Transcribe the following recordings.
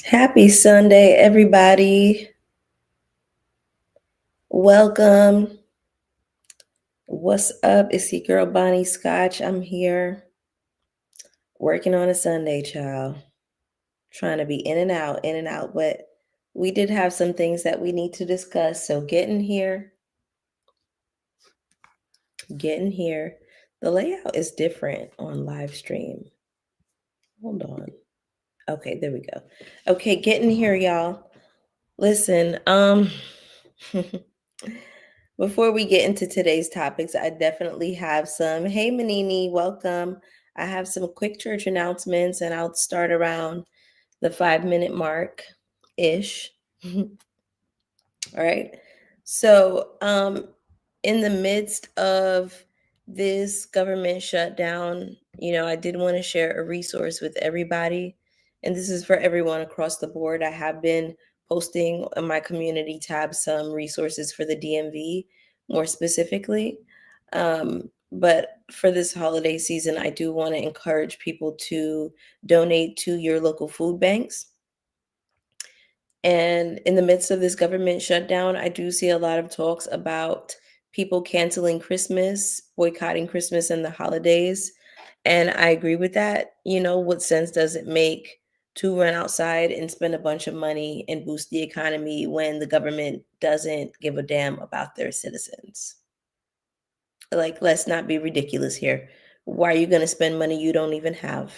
Happy Sunday, everybody. Welcome. What's up? It's your girl Bonnie Scotch. I'm here working on a Sunday, child. Trying to be in and out, but we did have some things that we need to discuss. So get in here, get in here. The layout is different on live stream. Hold on. Okay, there we go. Okay, get in here, y'all. Listen, before we get into today's topics, I definitely have some. Hey, Manini, welcome. I have some quick church announcements, and I'll start around the 5 minute mark ish. All right. So, in the midst of this government shutdown, I did want to share a resource with everybody. And this is for everyone across the board. I have been posting on my community tab some resources for the DMV more specifically. But for this holiday season, I do want to encourage people to donate to your local food banks. And in the midst of this government shutdown, I do see a lot of talks about people canceling Christmas, boycotting Christmas and the holidays. And I agree with that. What sense does it make to run outside and spend a bunch of money and boost the economy when the government doesn't give a damn about their citizens? Like, let's not be ridiculous here. Why are you going to spend money you don't even have?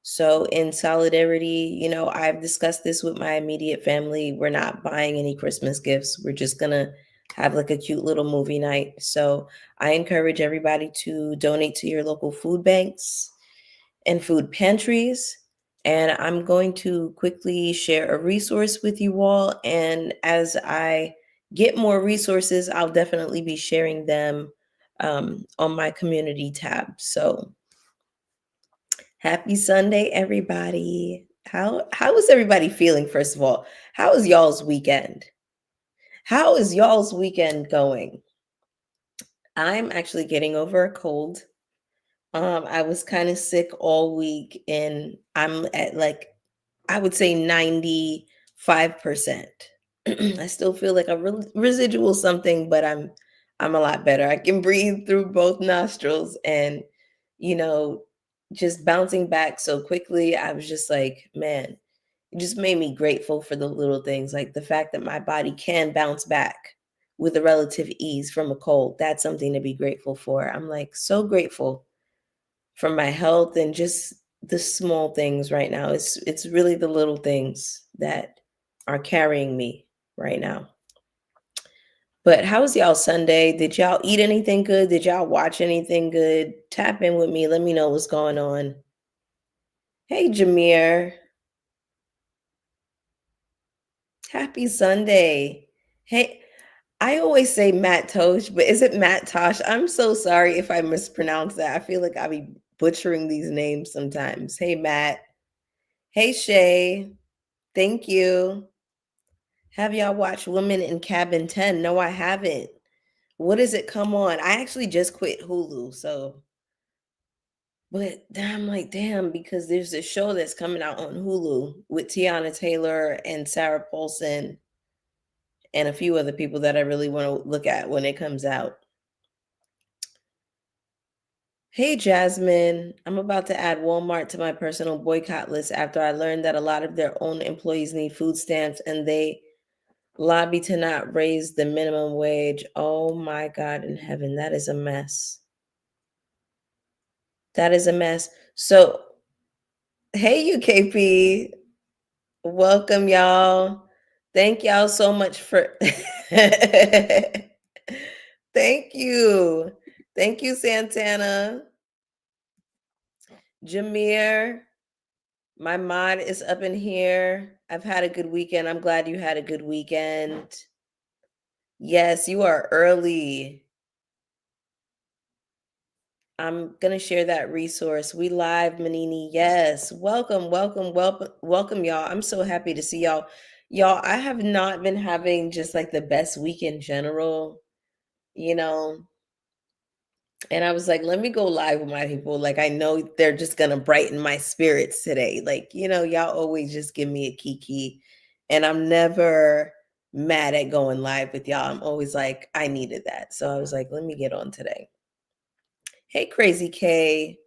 So, in solidarity, I've discussed this with my immediate family. We're not buying any Christmas gifts. We're just going to have like a cute little movie night. So, I encourage everybody to donate to your local food banks and food pantries. And I'm going to quickly share a resource with you all. And as I get more resources, I'll definitely be sharing them on my community tab. So, happy Sunday, everybody. How is everybody feeling, first of all? How is y'all's weekend? How is y'all's weekend going? I'm actually getting over a cold. I was kind of sick all week and I'm at like I would say 95%. I still feel like a residual something, but I'm a lot better. I can breathe through both nostrils and you know just bouncing back so quickly. I was just like, man, it just made me grateful for the little things, like the fact that my body can bounce back with a relative ease from a cold. That's something to be grateful for. I'm like so grateful for my health and just the small things right now. It's really the little things that are carrying me right now. But how was y'all Sunday? Did y'all eat anything good? Did y'all watch anything good? Tap in with me. Let me know what's going on. Hey, Jameer. Happy Sunday. Hey, I always say Matt Tosh, but is it Matt Tosh? I'm so sorry if I mispronounce that. I feel like I'll be butchering these names sometimes. Hey, Matt. Hey, Shay. Thank you. Have y'all watched Women in Cabin 10? No, I haven't. What does it come on? I actually just quit Hulu, so but I'm like, damn, because there's a show that's coming out on Hulu with Tiana Taylor and Sarah Paulson and a few other people that I really want to look at when it comes out. Hey, Jasmine, I'm about to add Walmart to my personal boycott list after I learned that a lot of their own employees need food stamps and they lobby to not raise the minimum wage. Oh my God in heaven, that is a mess. That is a mess. So, hey, UKP, welcome, y'all. Thank y'all so much for. Thank you. Thank you, Santana. Jameer, my mod is up in here. I've had a good weekend. I'm glad you had a good weekend. Yes, you are early. I'm gonna share that resource. We live, Manini. Yes. Welcome, welcome, welcome, welcome, y'all. I'm so happy to see y'all. Y'all, I have not been having just like the best week in general. You know, And I was like, let me go live with my people. Like, I know they're just going to brighten my spirits today. Like, y'all always just give me a kiki. And I'm never mad at going live with y'all. I'm always like, I needed that. So I was like, let me get on today. Hey, Crazy K.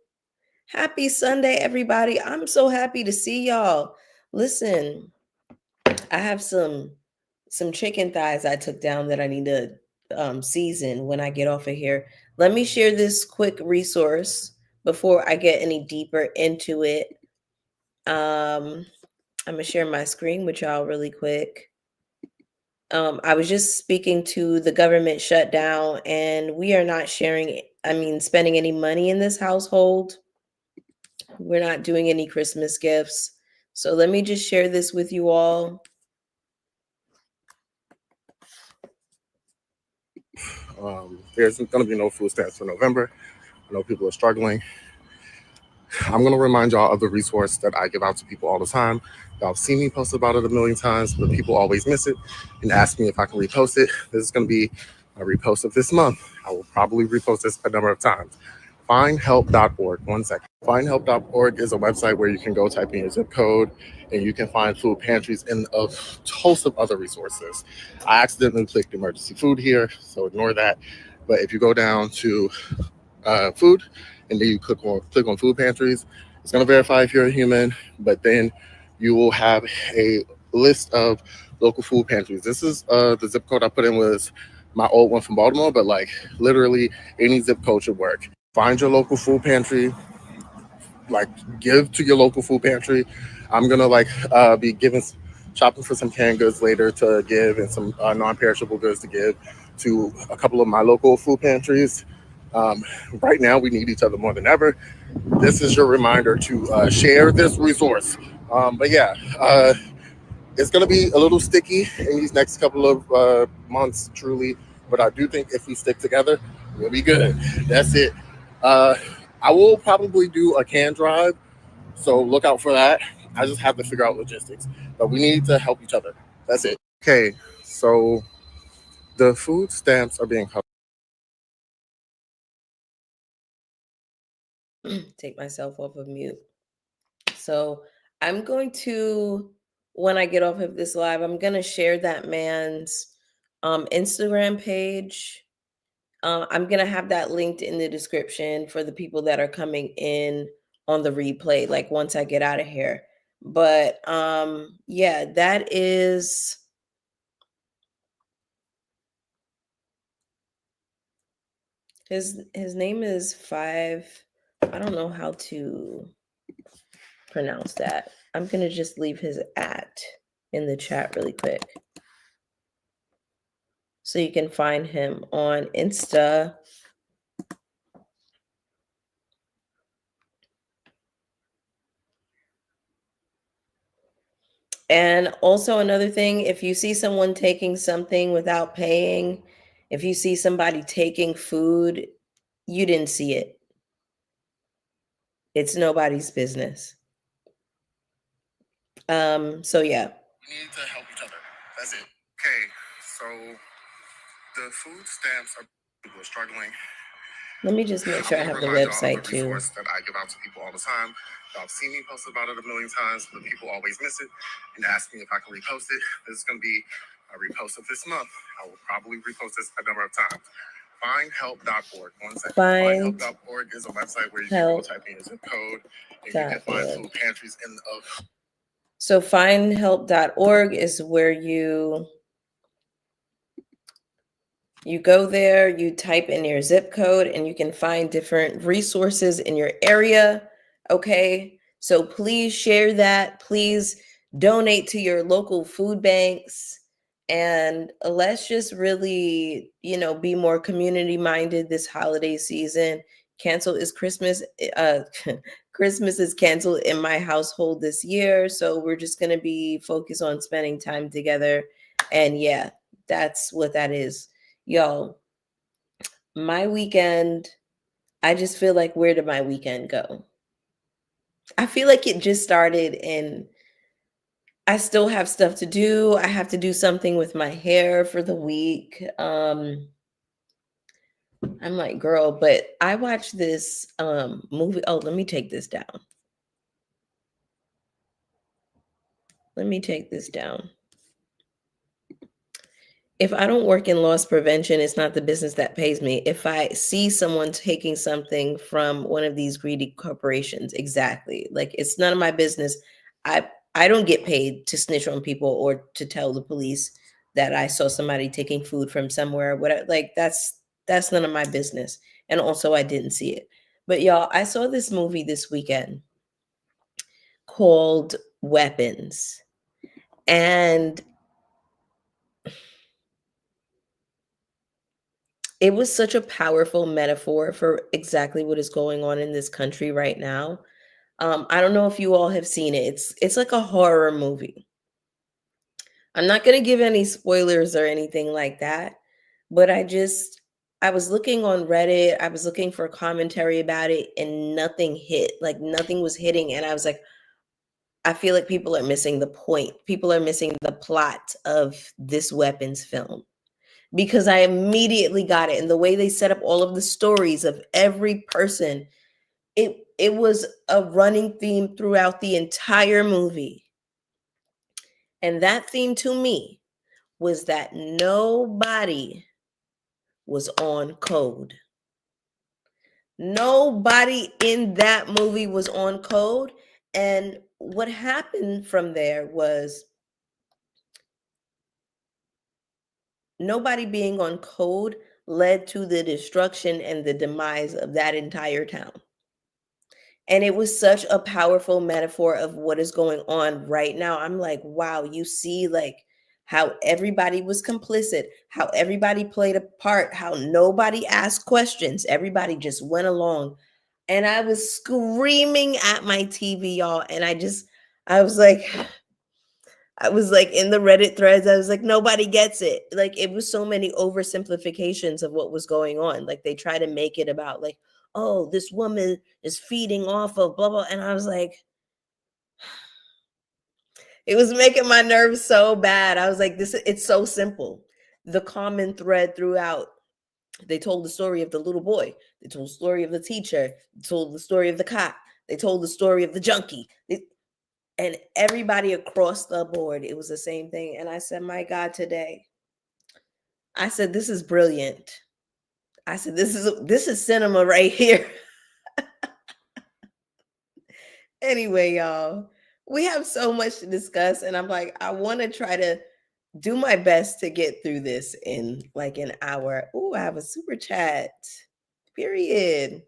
Happy Sunday, everybody. I'm so happy to see y'all. Listen, I have some chicken thighs I took down that I need to season when I get off of here. Let me share this quick resource before I get any deeper into it. I'm gonna share my screen with y'all really quick. I was just speaking to the government shutdown, and we are not spending any money in this household. We're not doing any Christmas gifts. So let me just share this with you all. There's going to be no food stamps for November. I know people are struggling. I'm going to remind y'all of the resource that I give out to people all the time. Y'all have seen me post about it a million times, but people always miss it and ask me if I can repost it. This is going to be a repost of this month. I will probably repost this a number of times. Findhelp.org. One second. Findhelp.org is a website where you can go type in your zip code and you can find food pantries and a host of other resources. I accidentally clicked emergency food here, so ignore that. But if you go down to food, and then you click on food pantries. It's going to verify if you're a human, but then you will have a list of local food pantries. This is the zip code I put in was my old one from Baltimore, but like literally any zip code should work. Find your local food pantry, like give to your local food pantry. I'm gonna be giving shopping for some canned goods later to give and some non-perishable goods to give to a couple of my local food pantries. Um, right now, we need each other more than ever. This is your reminder to share this resource. But yeah, it's going to be a little sticky in these next couple of months, truly. But I do think if we stick together, we'll be good. That's it. Uh, I will probably do a can drive, so look out for that. I just have to figure out logistics. But we need to help each other. That's it. Okay, so the food stamps are being Take myself off of mute. So I'm going to, when I get off of this live, I'm going to share that man's Instagram page. I'm going to have that linked in the description for the people that are coming in on the replay, like once I get out of here. But yeah, that is his name is Five. I don't know how to pronounce that. I'm going to just leave his at in the chat really quick. So you can find him on Insta. And also another thing, if you see someone taking something without paying, if you see somebody taking food, you didn't see it. It's nobody's business. So yeah. We need to help each other. That's it. Okay, so the food stamps are people are struggling. Let me just make sure I have the website too. Resource that I give out to people all the time. Y'all have seen me post about it a million times, but people always miss it and ask me if I can repost it. This is going to be a repost of this month. I will probably repost this a number of times. Findhelp.org. One second. Findhelp.org is a website where you can go type in your zip code and you can find food pantries in the. So findhelp.org is where you go there, you type in your zip code, and you can find different resources in your area. Okay. So please share that. Please donate to your local food banks. And let's just really, be more community minded this holiday season. Cancel is Christmas. Christmas is canceled in my household this year. So we're just going to be focused on spending time together. And yeah, that's what that is. Yo, my weekend, I just feel like, where did my weekend go? I feel like it just started and I still have stuff to do. I have to do something with my hair for the week. I'm like, girl, but I watched this movie. Oh, let me take this down. Let me take this down. If I don't work in loss prevention, it's not the business that pays me. If I see someone taking something from one of these greedy corporations, exactly. Like it's none of my business. I I don't get paid to snitch on people or to tell the police that I saw somebody taking food from somewhere. What like that's none of my business. And also I didn't see it. But y'all, I saw this movie this weekend called Weapons. And it was such a powerful metaphor for exactly what is going on in this country right now. I don't know if you all have seen it. It's like a horror movie. I'm not gonna give any spoilers or anything like that, but I was looking on Reddit, I was looking for commentary about it, and nothing hit. Like nothing was hitting, and I was like, I feel like people are missing the point. People are missing the plot of this Weapons film because I immediately got it. And the way they set up all of the stories of every person, it was a running theme throughout the entire movie. And that theme to me was that nobody was on code. Nobody in that movie was on code. And what happened from there was nobody being on code led to the destruction and the demise of that entire town. And it was such a powerful metaphor of what is going on right now. I'm like, wow, you see, like, how everybody was complicit, how everybody played a part, how nobody asked questions. Everybody just went along. And I was screaming at my TV, y'all. And I was like, I was like in the Reddit threads, I was like, nobody gets it. Like it was so many oversimplifications of what was going on. Like they try to make it about like, oh, this woman is feeding off of blah blah. And I was like, it was making my nerves so bad. I was like, this it's so simple. The common thread throughout. They told the story of the little boy. They told the story of the teacher. They told the story of the cop. They told the story of the junkie. And everybody across the board, it was the same thing. And I said, my God, today, I said, this is brilliant. I said, this is cinema right here. Anyway, y'all, we have so much to discuss, and I'm like, I want to try to do my best to get through this in like an hour. Oh, I have a super chat. Period.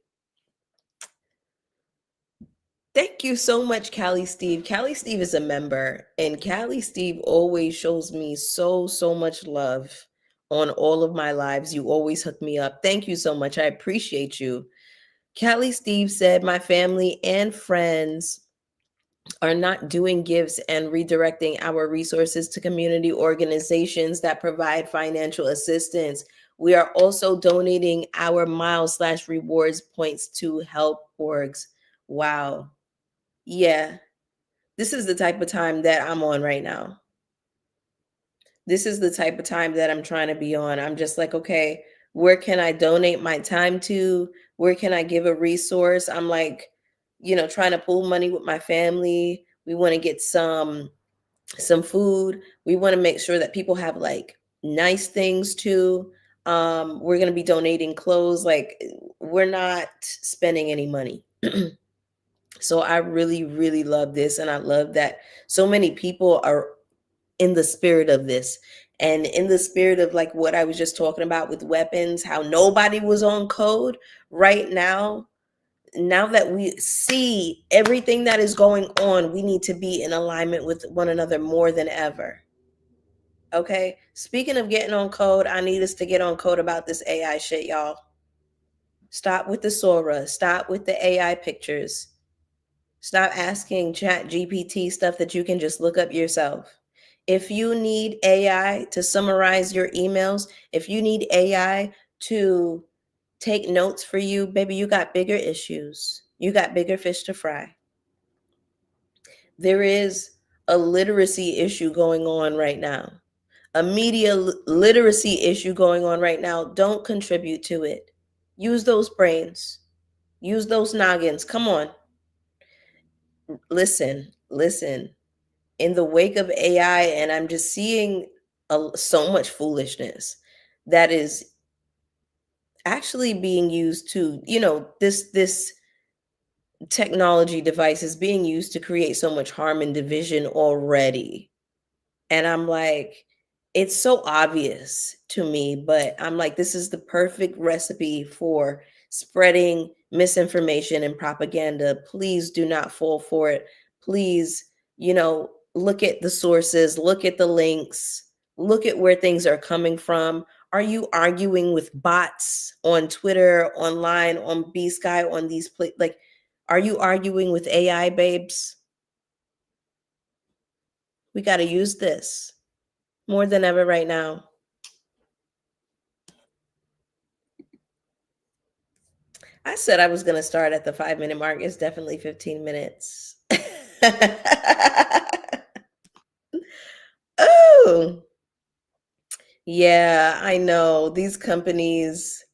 Thank you so much, Callie Steve. Callie Steve is a member, and Callie Steve always shows me so much love on all of my lives. You always hook me up. Thank you so much. I appreciate you. Callie Steve said, my family and friends are not doing gifts and redirecting our resources to community organizations that provide financial assistance. We are also donating our miles slash rewards points to help orgs. Wow. Yeah, this is the type of time that I'm on right now. This is the type of time that I'm trying to be on. I'm just like, okay, where can I donate my time to? Where can I give a resource? I'm like, trying to pool money with my family. We want to get some food. We want to make sure that people have like nice things too. We're going to be donating clothes. Like we're not spending any money. So I really, really love this. And I love that so many people are in the spirit of this and in the spirit of like what I was just talking about with weapons, how nobody was on code right now. Now that we see everything that is going on, we need to be in alignment with one another more than ever. Okay. Speaking of getting on code, I need us to get on code about this AI shit, y'all. Stop with the Sora. Stop with the AI pictures. Stop asking Chat GPT stuff that you can just look up yourself. If you need AI to summarize your emails, if you need AI to take notes for you, baby, you got bigger issues. You got bigger fish to fry. There is a literacy issue going on right now, a media literacy issue going on right now. Don't contribute to it. Use those brains. Use those noggins. Come on. Listen. In the wake of AI, and I'm just seeing so much foolishness that is actually being used to, this technology device is being used to create so much harm and division already. And I'm like, it's so obvious to me, but I'm like, this is the perfect recipe for spreading misinformation and propaganda. Please do not fall for it. Please, look at the sources, look at the links, look at where things are coming from. Are you arguing with bots on Twitter, online, on B Sky, on these like, are you arguing with AI, babes? We got to use this more than ever right now. I said I was going to start at the 5 minute mark. It's definitely 15 minutes. Oh, yeah, I know. These companies,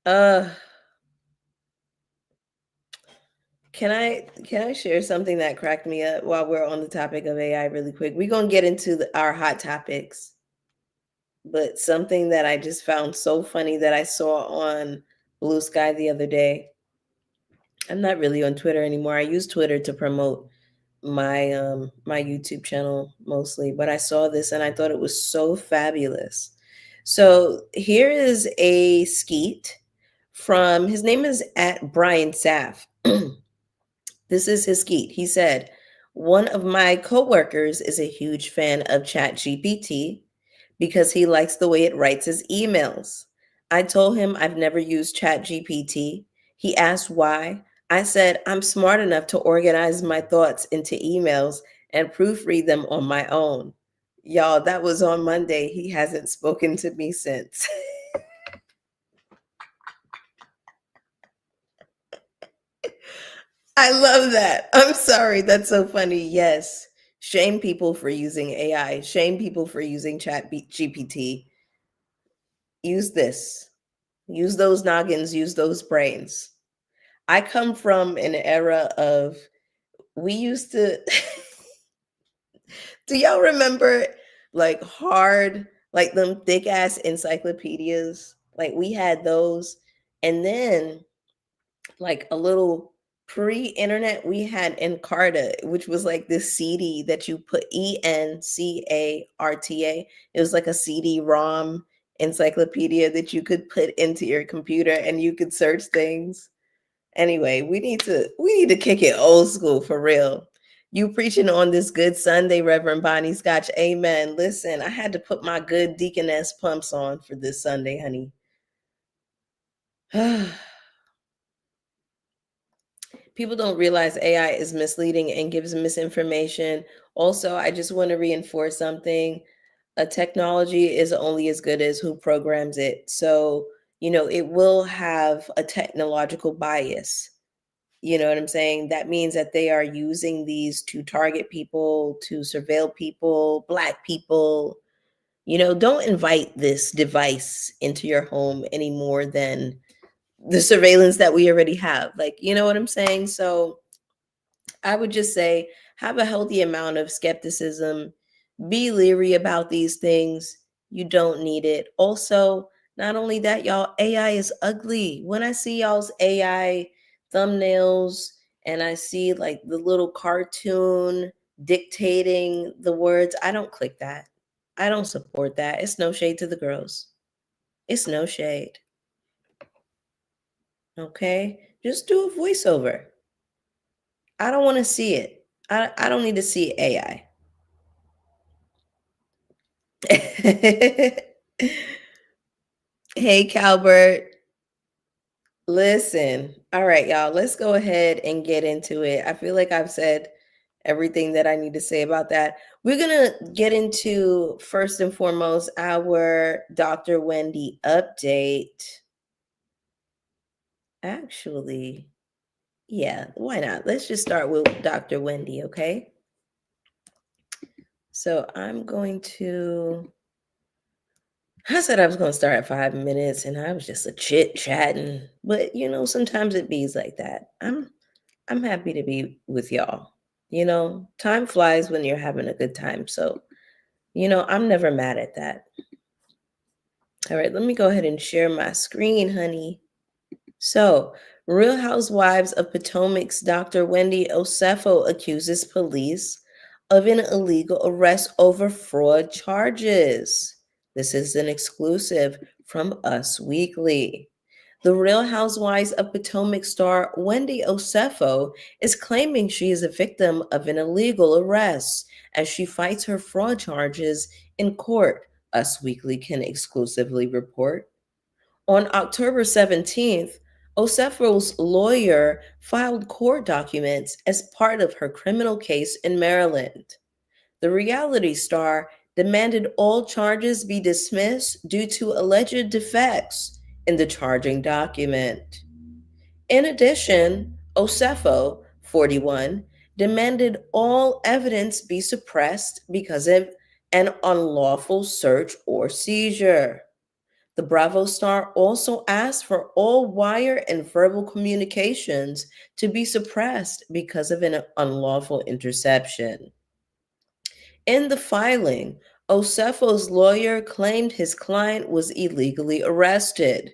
uh, can I share something that cracked me up while we're on the topic of AI really quick? We're going to get into our hot topics, but something that I just found so funny that I saw on Blue Sky the other day. I'm not really on Twitter anymore. I use Twitter to promote my YouTube channel mostly, but I saw this and I thought it was so fabulous. So here is a skeet from, his name is at Brian Saff. This is his skeet. He said, "One of my coworkers is a huge fan of ChatGPT because he likes the way it writes his emails. I told him I've never used ChatGPT. He asked why. I said I'm smart enough to organize my thoughts into emails and proofread them on my own." Y'all, that was on Monday. He hasn't spoken to me since. I love that. I'm sorry. That's so funny. Yes. Shame people for using AI. Shame people for using Chat GPT. Use this. Use those noggins. Use those brains. I come from an era of, we used to do y'all remember like hard, like them thick ass encyclopedias? Like we had those. And then like a little pre-internet, we had Encarta, which was like this CD that you put, ENCARTA. It was like a CD-ROM encyclopedia that you could put into your computer and you could search things. Anyway, we need to kick it old school for real. You preaching on this good Sunday, Reverend Bonnie Scotch. Amen. Listen, I had to put my good deaconess pumps on for this Sunday, honey. People don't realize AI is misleading and gives misinformation. Also, I just want to reinforce something. A technology is only as good as who programs it. So, it will have a technological bias. You know what I'm saying? That means that they are using these to target people, to surveil people, Black people. Don't invite this device into your home any more than the surveillance that we already have. Like, you know what I'm saying? So I would just say have a healthy amount of skepticism, be leery about these things. You don't need it. Also, not only that, y'all, AI is ugly. When I see y'all's AI thumbnails and I see like the little cartoon dictating the words, I don't click that. I don't support that. It's no shade to the girls. It's no shade. Okay? Just do a voiceover. I don't want to see it. I don't need to see AI. Hey, Calbert. Listen. All right, y'all. Let's go ahead and get into it. I feel like I've said everything that I need to say about that. We're going to get into, first and foremost, our Dr. Wendy update. Actually, yeah, why not? Let's just start with Dr. Wendy, okay? So I'm going to I said I was gonna start at 5 minutes and I was just a chit chatting. But sometimes it bees like that. I'm happy to be with y'all. Time flies when you're having a good time. So, I'm never mad at that. All right, let me go ahead and share my screen, honey. So, Real Housewives of Potomac's Dr. Wendy Osefo accuses police of an illegal arrest over fraud charges. This is an exclusive from Us Weekly. The Real Housewives of Potomac star Wendy Osefo is claiming she is a victim of an illegal arrest as she fights her fraud charges in court, Us Weekly can exclusively report. On October 17th, Osefo's lawyer filed court documents as part of her criminal case in Maryland. The reality star demanded all charges be dismissed due to alleged defects in the charging document. In addition, Osefo, 41, demanded all evidence be suppressed because of an unlawful search or seizure. The Bravo star also asked for all wire and verbal communications to be suppressed because of an unlawful interception. In the filing, Osefo's lawyer claimed his client was illegally arrested.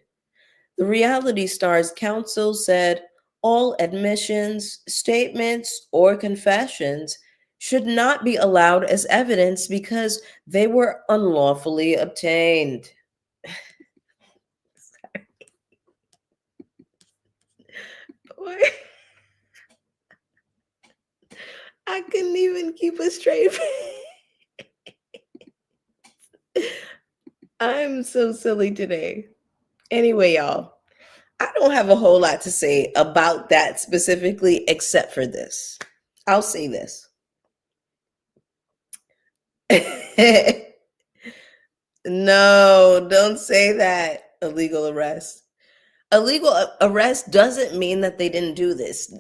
The reality star's counsel said all admissions, statements, or confessions should not be allowed as evidence because they were unlawfully obtained. I couldn't even keep a straight face. I'm so silly today. Anyway, y'all, I don't have a whole lot to say about that specifically, except for this. I'll say this. No, don't say that. Illegal arrest. Illegal arrest doesn't mean that they didn't do this.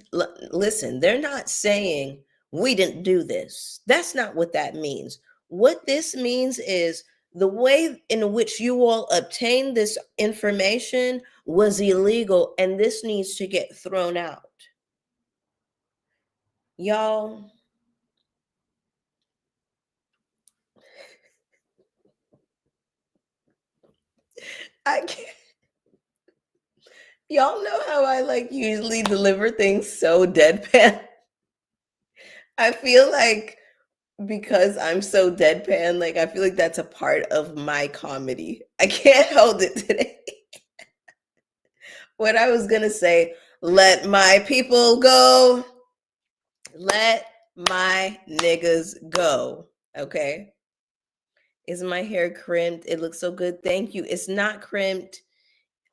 Listen, they're not saying we didn't do this. That's not what that means. What this means is the way in which you all obtained this information was illegal, and this needs to get thrown out. Y'all, I can't. Y'all know how I like usually deliver things so deadpan. I feel like because I'm so deadpan, like I feel like that's a part of my comedy. I can't hold it today. What I was gonna say, let my people go. Let my niggas go. Okay. Is my hair crimped? It looks so good. Thank you. It's not crimped.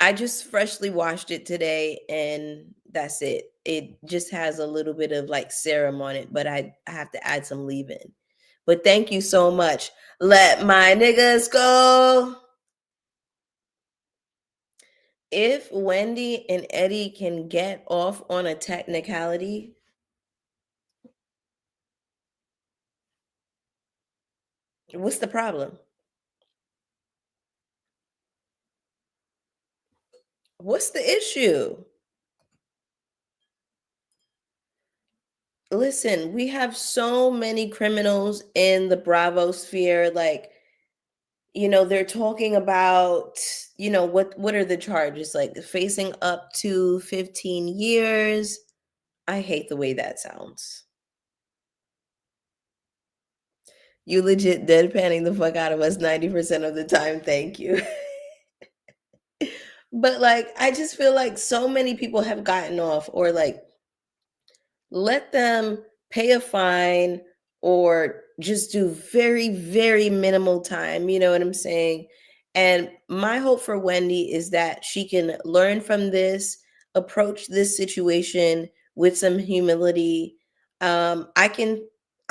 I just freshly washed it today and that's it. It just has a little bit of like serum on it, but I have to add some leave-in. But thank you so much. Let my niggas go. If Wendy and Eddie can get off on a technicality, what's the problem? What's the issue? Listen, we have so many criminals in the Bravo sphere. Like, they're talking about, what are the charges? Like facing up to 15 years. I hate the way that sounds. You legit deadpanning the fuck out of us 90% of the time. Thank you. But like, I just feel like so many people have gotten off, or like, let them pay a fine or just do very, very minimal time. You know what I'm saying? And my hope for Wendy is that she can learn from this, approach this situation with some humility. I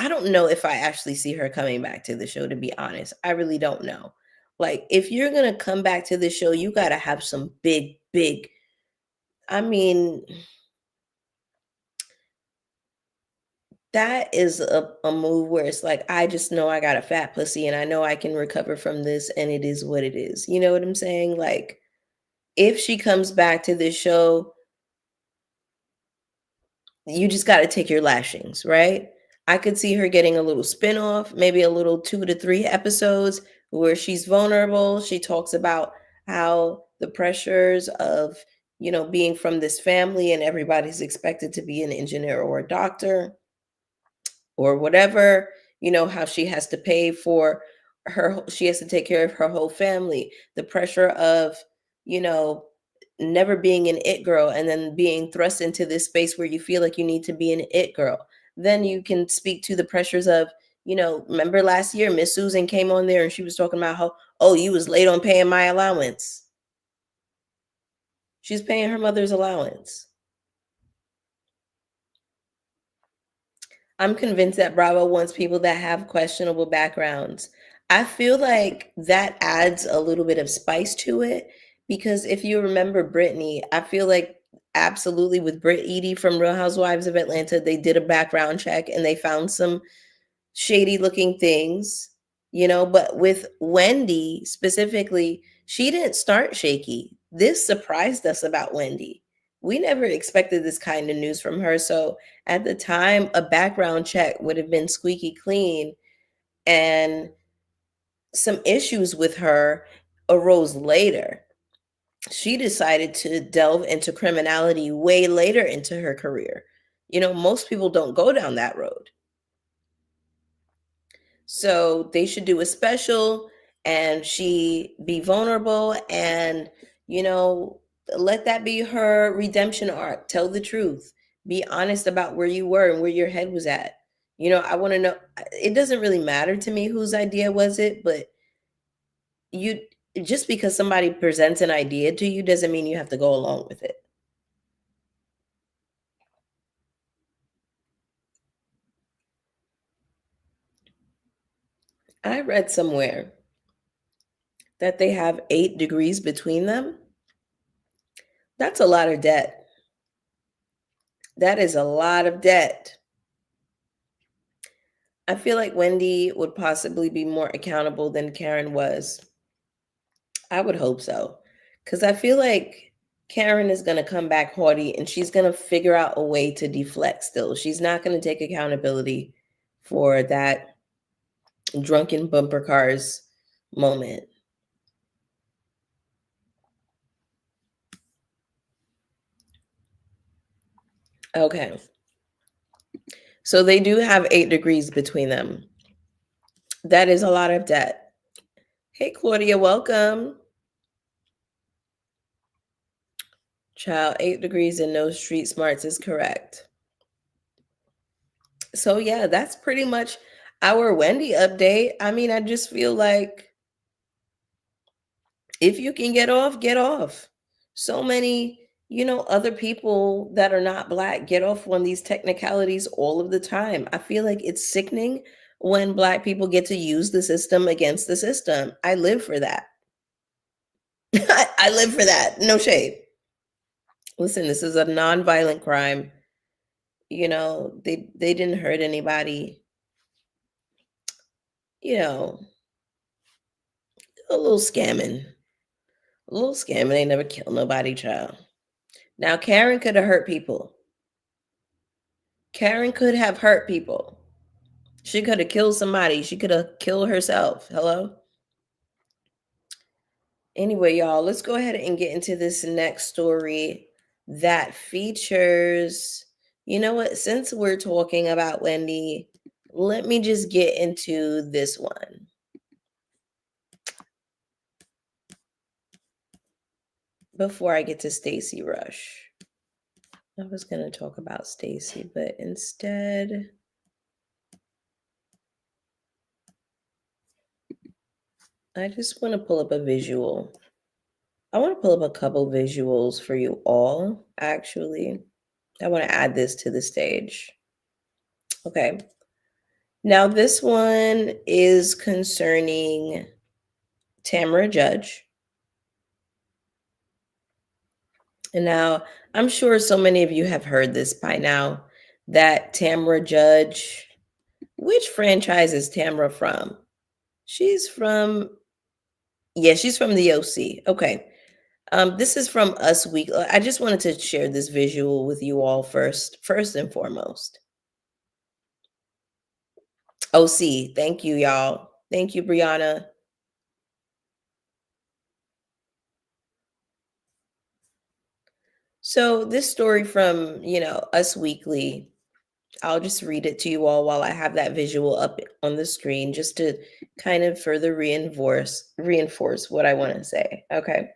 don't know if I actually see her coming back to the show, to be honest. I really don't know. Like, if you're going to come back to the show, you got to have some big, big, I mean, That is a move where it's like, I just know I got a fat pussy and I know I can recover from this and it is what it is. You know what I'm saying? Like, if she comes back to this show, you just got to take your lashings, right? I could see her getting a little spin-off, maybe a little 2 to 3 episodes where she's vulnerable. She talks about how the pressures of, being from this family and everybody's expected to be an engineer or a doctor or whatever, how she has to pay for she has to take care of her whole family, the pressure of, you know, never being an it girl and then being thrust into this space where you feel like you need to be an it girl. Then you can speak to the pressures of, remember last year Miss Susan came on there and she was talking about how, oh, you was late on paying my allowance. She's paying her mother's allowance. I'm convinced that Bravo wants people that have questionable backgrounds. I feel like that adds a little bit of spice to it because if you remember Brittany, I feel like absolutely with Britt Edie from Real Housewives of Atlanta, they did a background check and they found some shady looking things, but with Wendy specifically, she didn't start shaky. This surprised us about Wendy. We never expected this kind of news from her. So at the time, a background check would have been squeaky clean, and some issues with her arose later. She decided to delve into criminality way later into her career. Most people don't go down that road. So they should do a special and she be vulnerable and, you know, let that be her redemption arc. Tell the truth. Be honest about where you were and where your head was at. I want to know, it doesn't really matter to me whose idea was it, but you just because somebody presents an idea to you doesn't mean you have to go along with it. I read somewhere that they have 8 degrees between them. That's a lot of debt. That is a lot of debt. I feel like Wendy would possibly be more accountable than Karen was. I would hope so. Because I feel like Karen is going to come back haughty and she's going to figure out a way to deflect still. She's not going to take accountability for that drunken bumper cars moment. Okay. So they do have 8 degrees between them. That is a lot of debt. Hey, Claudia, welcome. Child, 8 degrees and no street smarts is correct. So yeah, that's pretty much our Wendy update. I mean, I just feel like if you can get off, get off. So many, other people that are not black get off on these technicalities all of the time. I feel like it's sickening when black people get to use the system against the system. I live for that. I live for that. No shade. Listen, this is a non-violent crime. They didn't hurt anybody. You know, a little scamming. A little scamming ain't never killed nobody, child. Now, Karen could have hurt people. Karen could have hurt people. She could have killed somebody. She could have killed herself. Hello? Anyway, y'all, let's go ahead and get into this next story that features, you know what? Since we're talking about Wendy, let me just get into this one before I get to Stacy Rush. I was going to talk about Stacy, but instead, I just want to pull up a visual. I want to pull up a couple visuals for you all, actually. I want to add this to the stage. Okay. Now, this one is concerning Tamra Judge. And now, I'm sure so many of you have heard this by now. that Tamra Judge, which franchise is Tamra from? She's from, yeah, she's from the OC. Okay. This is from Us Week. I just wanted to share this visual with you all first and foremost. OC, thank you, y'all. Thank you, Brianna. So this story from, Us Weekly, I'll just read it to you all while I have that visual up on the screen just to kind of further reinforce what I want to say. Okay.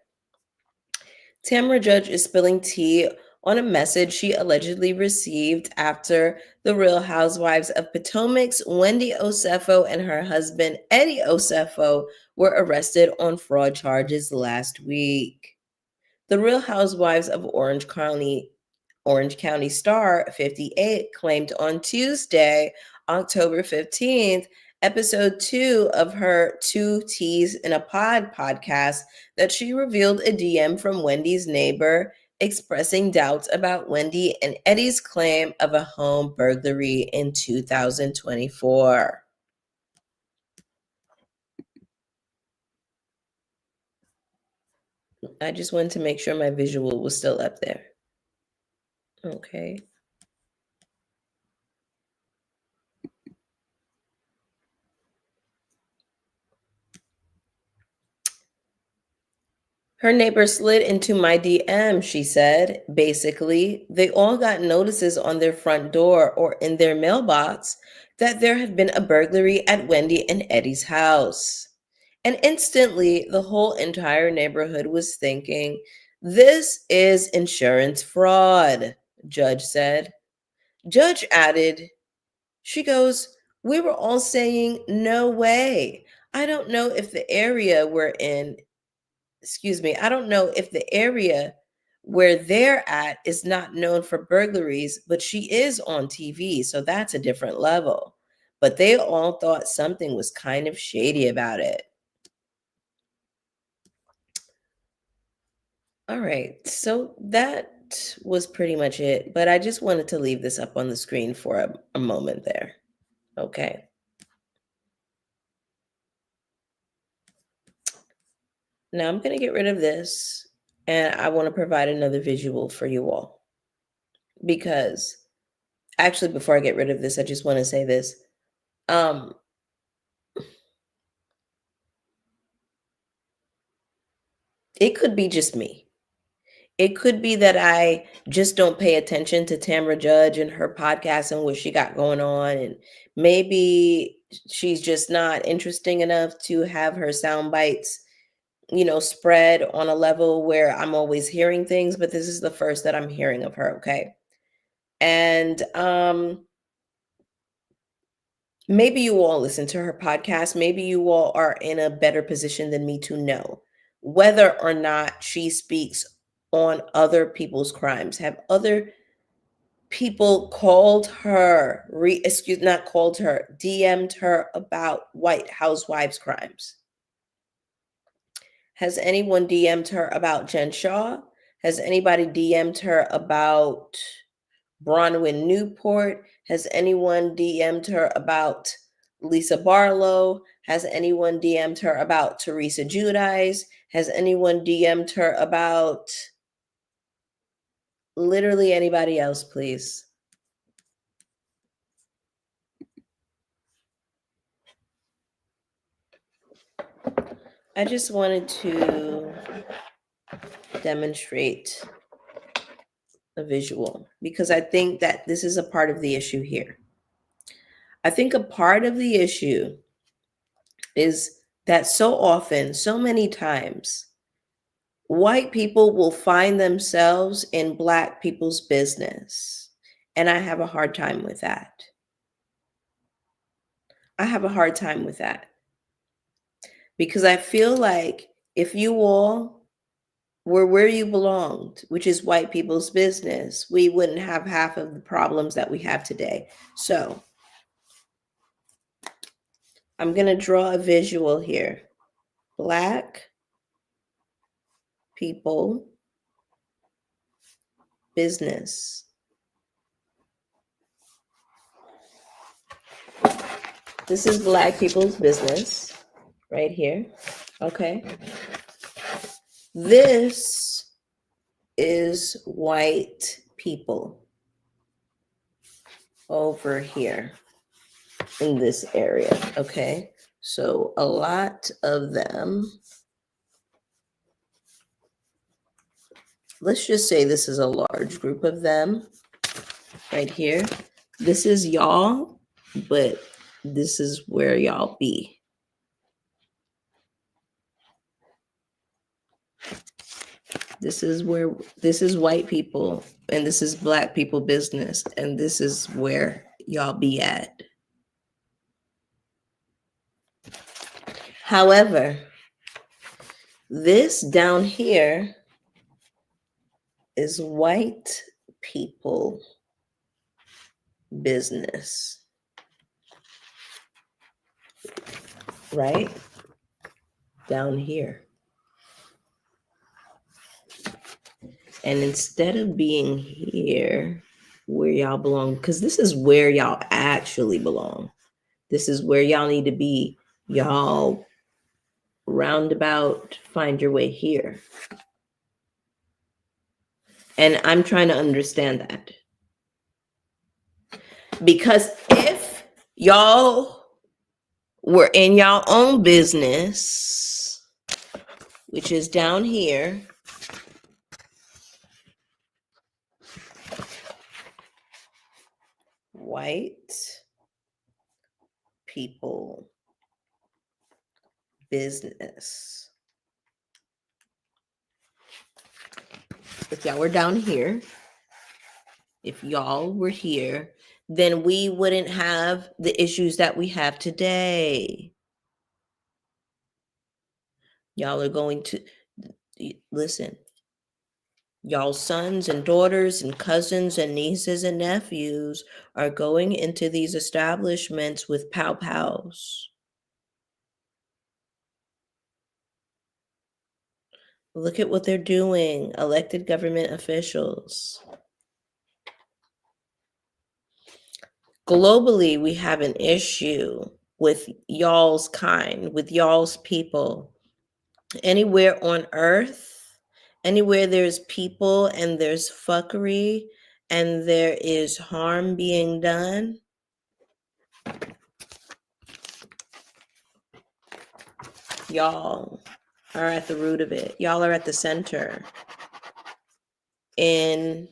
Tamra Judge is spilling tea on a message she allegedly received after the Real Housewives of Potomac's Wendy Osefo and her husband Eddie Osefo were arrested on fraud charges last week. The Real Housewives of Orange County Star 58 claimed on Tuesday, October 15th, episode 2 of her Two Teas in a Pod podcast, that she revealed a DM from Wendy's neighbor expressing doubts about Wendy and Eddie's claim of a home burglary in 2024. I just wanted to make sure my visual was still up there. Okay. Her neighbor slid into my DM, she said. Basically, they all got notices on their front door or in their mailbox that there had been a burglary at Wendy and Eddie's house. And instantly, the whole entire neighborhood was thinking, this is insurance fraud, Judge said. Judge added, she goes, we were all saying, no way. I don't know if the area we're in I don't know if the area where they're at is not known for burglaries, but she is on TV, so that's a different level. But they all thought something was kind of shady about it. All right, so that was pretty much it, but I just wanted to leave this up on the screen for a moment there. Okay. Now I'm going to get rid of this and I want to provide another visual for you all because actually before I get rid of this, I just want to say this. Um, it could be just me. It could be that I just don't pay attention to Tamra Judge and her podcast and what she got going on. And maybe she's just not interesting enough to have her sound bites, spread on a level where I'm always hearing things. But this is the first that I'm hearing of her. Okay. And maybe you all listen to her podcast. Maybe you all are in a better position than me to know whether or not she speaks on other people's crimes. Have other people called her, not called her, DM'd her about White Housewives crimes? Has anyone DM'd her about Jen Shaw? Has anybody DM'd her about Bronwyn Newport? Has anyone DM'd her about Lisa Barlow? Has anyone DM'd her about Teresa Giudice? Has anyone DM'd her about literally anybody else, please? I just wanted to demonstrate a visual because I think that this is a part of the issue here. I think a part of the issue is that so often, so many times, white people will find themselves in Black people's business. And I have a hard time with that. I have a hard time with that because I feel like if you all were where you belonged, which is white people's business, we wouldn't have half of the problems that we have today. So I'm going to draw a visual here. Black people business. This is black people's business right here. Okay. This is white people over here in this area. Okay. So a lot of them, let's just say this is a large group of them right here. This is y'all, but this is where y'all be. This is where, this is white people and this is black people business, and this is where y'all be at. However, this down here is white people business, right? Down here. And instead of being here where y'all belong, because this is where y'all actually belong. This is where y'all need to be. Y'all roundabout find your way here. And I'm trying to understand that. Because if y'all were in y'all own business, which is down here, white people business. If y'all were down here, if y'all were here, then we wouldn't have the issues that we have today. Y'all are going to listen. Y'all's sons and daughters and cousins and nieces and nephews are going into these establishments with pow-pows. Look at what they're doing, elected government officials. Globally, we have an issue with y'all's kind, with y'all's people. Anywhere on earth, anywhere there's people and there's fuckery and there is harm being done, y'all are at the root of it. Y'all are at the center in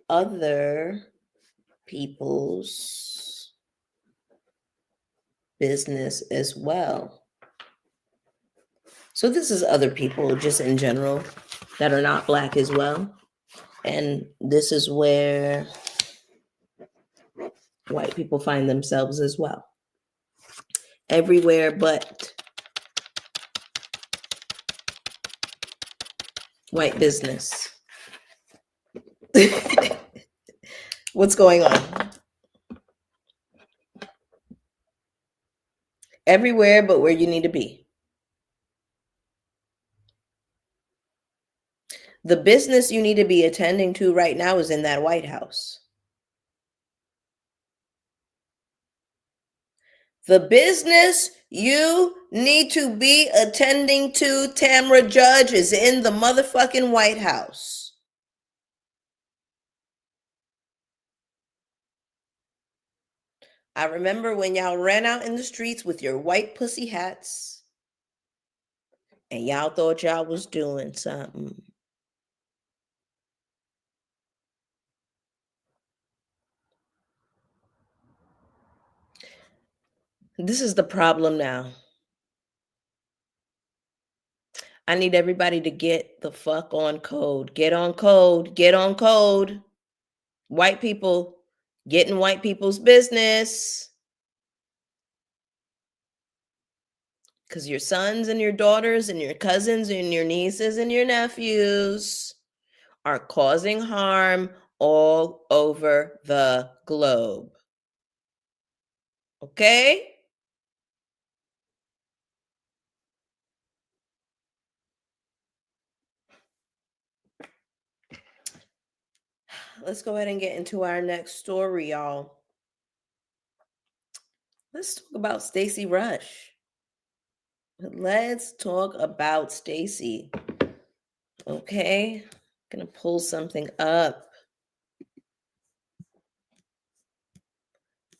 other people's business as well. So this is other people just in general that are not black as well. And this is where white people find themselves as well. Everywhere but white business. What's going on? Everywhere but where you need to be. The business you need to be attending to right now is in that White House. The business you need to be attending to, Tamra Judge, is in the motherfucking White House. I remember when y'all ran out in the streets with your white pussy hats and y'all thought y'all was doing something. This is the problem now. I need everybody to get the fuck on code. Get on code. Get on code. White people getting white people's business. Because your sons and your daughters and your cousins and your nieces and your nephews are causing harm all over the globe. Okay? Let's go ahead and get into our next story, y'all. Let's talk about Stacy Rush. Let's talk about Stacy. Okay. Gonna pull something up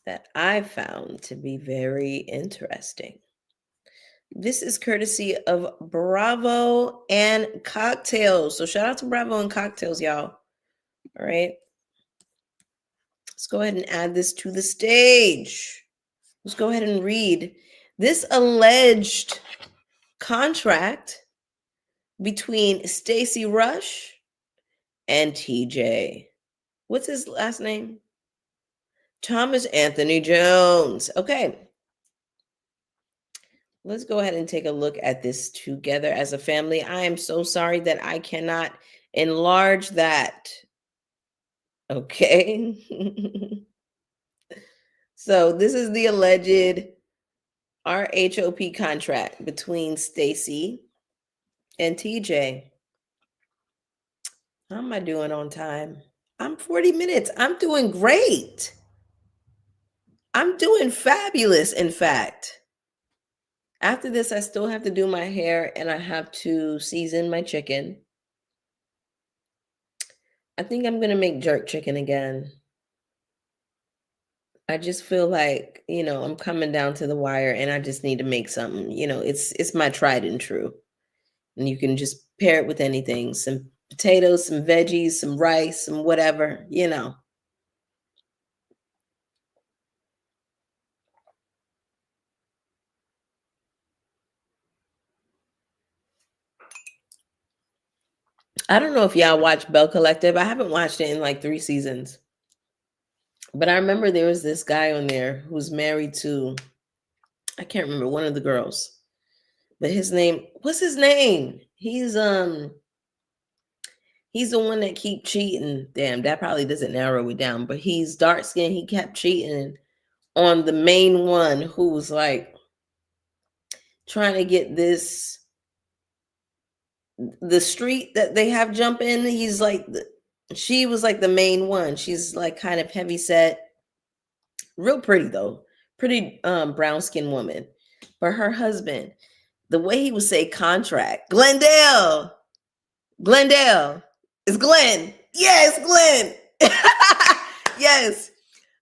that I found to be very interesting. This is courtesy of Bravo and Cocktails. So shout out to Bravo and Cocktails, y'all. All right. Let's go ahead and add this to the stage. Let's go ahead and read this alleged contract between Stacy Rush and TJ. What's his last name? Thomas Anthony Jones. Okay. Let's go ahead and take a look at this together as a family. I am so sorry that I cannot enlarge that. Okay. So this is the alleged RHOP contract between Stacy and TJ. How am I doing on time? I'm 40 minutes. I'm doing great. I'm doing fabulous, in fact. After this, I still have to do my hair and I have to season my chicken. I think I'm going to make jerk chicken again. I just feel like, I'm coming down to the wire and I just need to make something. It's my tried and true. And you can just pair it with anything, some potatoes, some veggies, some rice, some whatever. I don't know if y'all watch Bell Collective. I haven't watched it in like 3 seasons. But I remember there was this guy on there who's married to, I can't remember, one of the girls. But what's his name? He's the one that keep cheating. Damn, that probably doesn't narrow it down. But he's dark skinned. He kept cheating on the main one who's like trying to get the street that they have jump in. He's like she was like the main one. She's like kind of heavy set, real pretty though. Pretty brown skinned woman. But her husband, the way he would say contract, Glendale. It's Glenn. Yes, Glenn. Yes.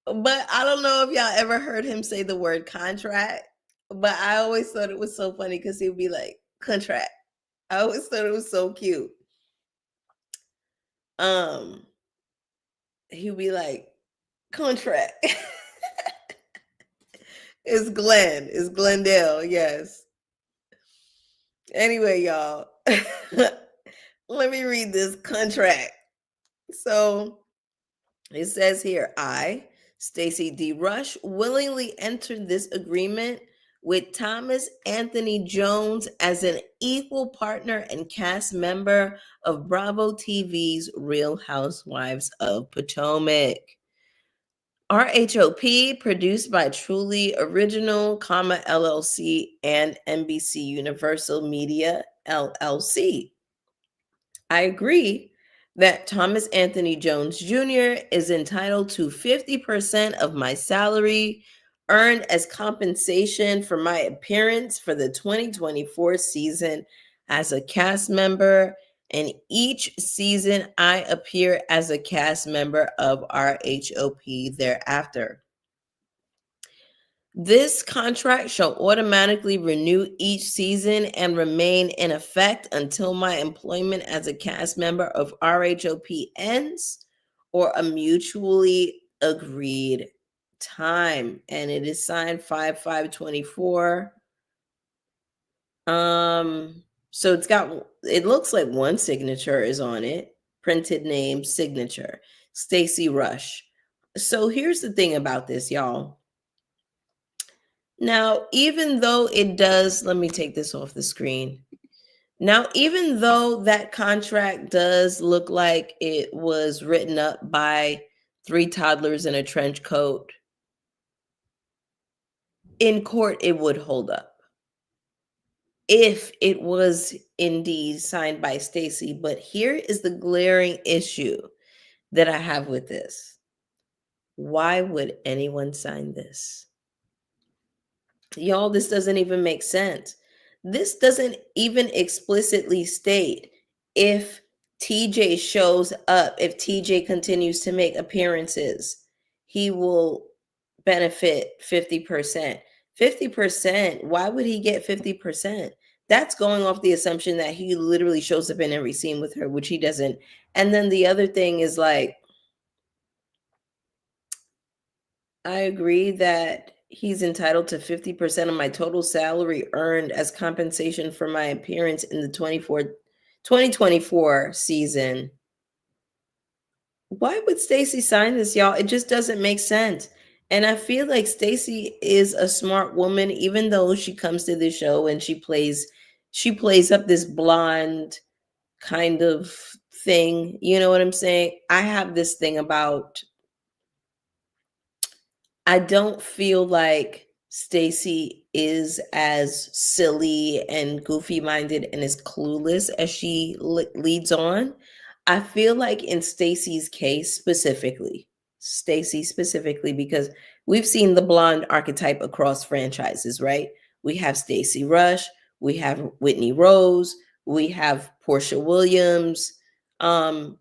But I don't know if y'all ever heard him say the word contract. But I always thought it was so funny because he would be like, contract. I always thought it was so cute. Um, he would be like, contract. It's Glenn. It's Glendale. Yes. Anyway, y'all. Let me read this contract. So it says here, I, Stacy D. Rush, willingly entered this agreement with Thomas Anthony Jones as an equal partner and cast member of Bravo TV's Real Housewives of Potomac. RHOP, produced by Truly Original, LLC, and NBC Universal Media, LLC. I agree that Thomas Anthony Jones Jr. is entitled to 50% of my salary earned as compensation for my appearance for the 2024 season as a cast member. And each season, I appear as a cast member of RHOP thereafter. This contract shall automatically renew each season and remain in effect until my employment as a cast member of RHOP ends or a mutually agreed time. And it is signed 5/5/24. So it looks like one signature is on it. Printed name, signature, Stacy Rush. So here's the thing about this, y'all. Now, even though it does, let me take this off the screen. Now, even though that contract does look like it was written up by 3 toddlers in a trench coat, in court, it would hold up if it was indeed signed by Stacy. But here is the glaring issue that I have with this. Why would anyone sign this? Y'all, this doesn't even make sense. This doesn't even explicitly state if TJ shows up, if TJ continues to make appearances, he will benefit 50%. 50%, why would he get 50%? That's going off the assumption that he literally shows up in every scene with her, which he doesn't. And then the other thing is like, I agree that he's entitled to 50% of my total salary earned as compensation for my appearance in the 2024 season. Why would Stacy sign this, y'all? It just doesn't make sense. And I feel like Stacy is a smart woman, even though she comes to the show and she plays up this blonde kind of thing. You know what I'm saying? I have this thing about, I don't feel like Stacy is as silly and goofy minded and as clueless as she leads on. I feel like in Stacy's case specifically, Stacy specifically, because we've seen the blonde archetype across franchises, right? We have Stacy Rush, we have Whitney Rose, we have Portia Williams, um,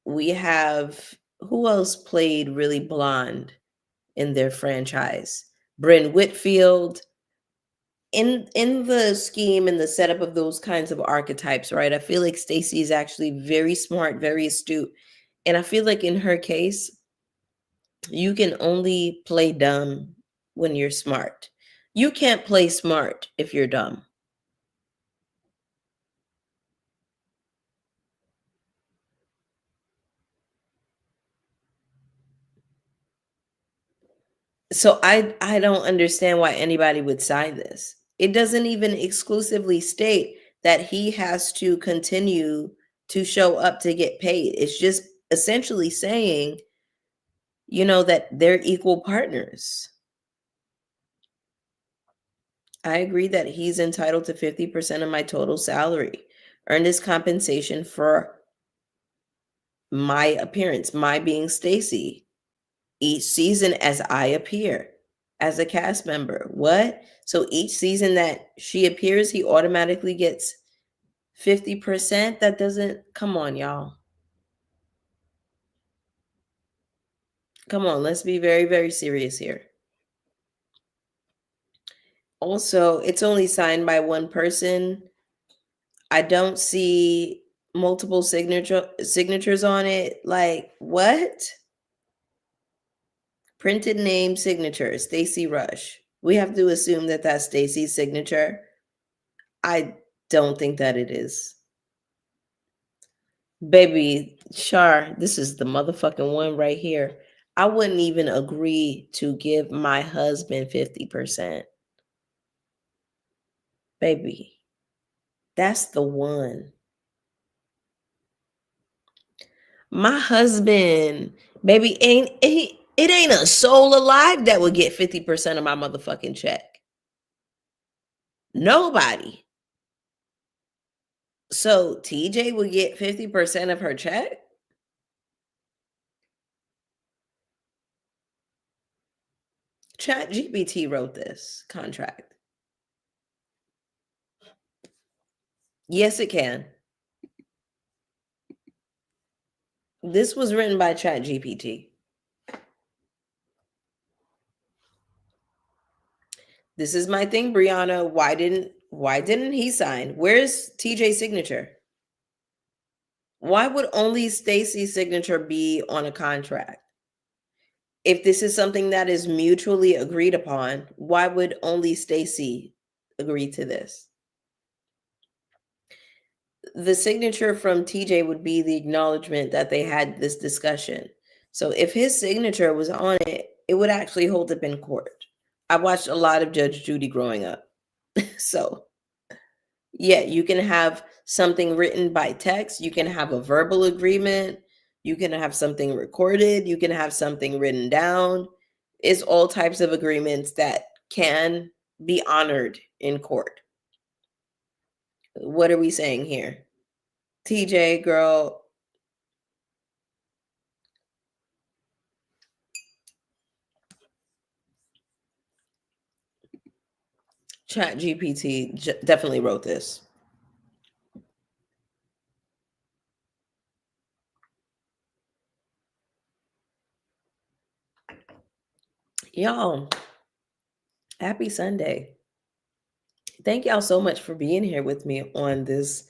we have, who else played really blonde in their franchise? Bryn Whitfield. In the scheme and the setup of those kinds of archetypes, right? I feel like Stacey is actually very smart, very astute. And I feel like in her case, you can only play dumb when you're smart. You can't play smart if you're dumb. So I don't understand why anybody would sign this. It doesn't even exclusively state that he has to continue to show up to get paid. It's just essentially saying, that they're equal partners. I agree that he's entitled to 50% of my total salary, earned as compensation for my appearance, my being Stacy, each season as I appear as a cast member. What? So each season that she appears, he automatically gets 50%? That doesn't, come on, y'all. Come on, let's be very, very serious here. Also, it's only signed by one person. I don't see multiple signatures on it. Like, what? Printed name signature, Stacy Rush. We have to assume that that's Stacy's signature. I don't think that it is. Baby, Char, this is the motherfucking one right here. I wouldn't even agree to give my husband 50%. Baby, that's the one. My husband, baby, it ain't a soul alive that would get 50% of my motherfucking check. Nobody. So TJ would get 50% of her check? Chat GPT wrote this contract. Yes, it can. This was written by Chat GPT. This is my thing, Brianna. Why didn't he sign? Where's TJ's signature? Why would only Stacy's signature be on a contract? If this is something that is mutually agreed upon, why would only Stacy agree to this? The signature from TJ would be the acknowledgement that they had this discussion. So if his signature was on it, it would actually hold up in court. I watched a lot of Judge Judy growing up. So, yeah, you can have something written by text, you can have a verbal agreement, you can have something recorded, you can have something written down. It's all types of agreements that can be honored in court. What are we saying here? TJ, girl, Chat GPT definitely wrote this. Y'all, happy Sunday. Thank y'all so much for being here with me on this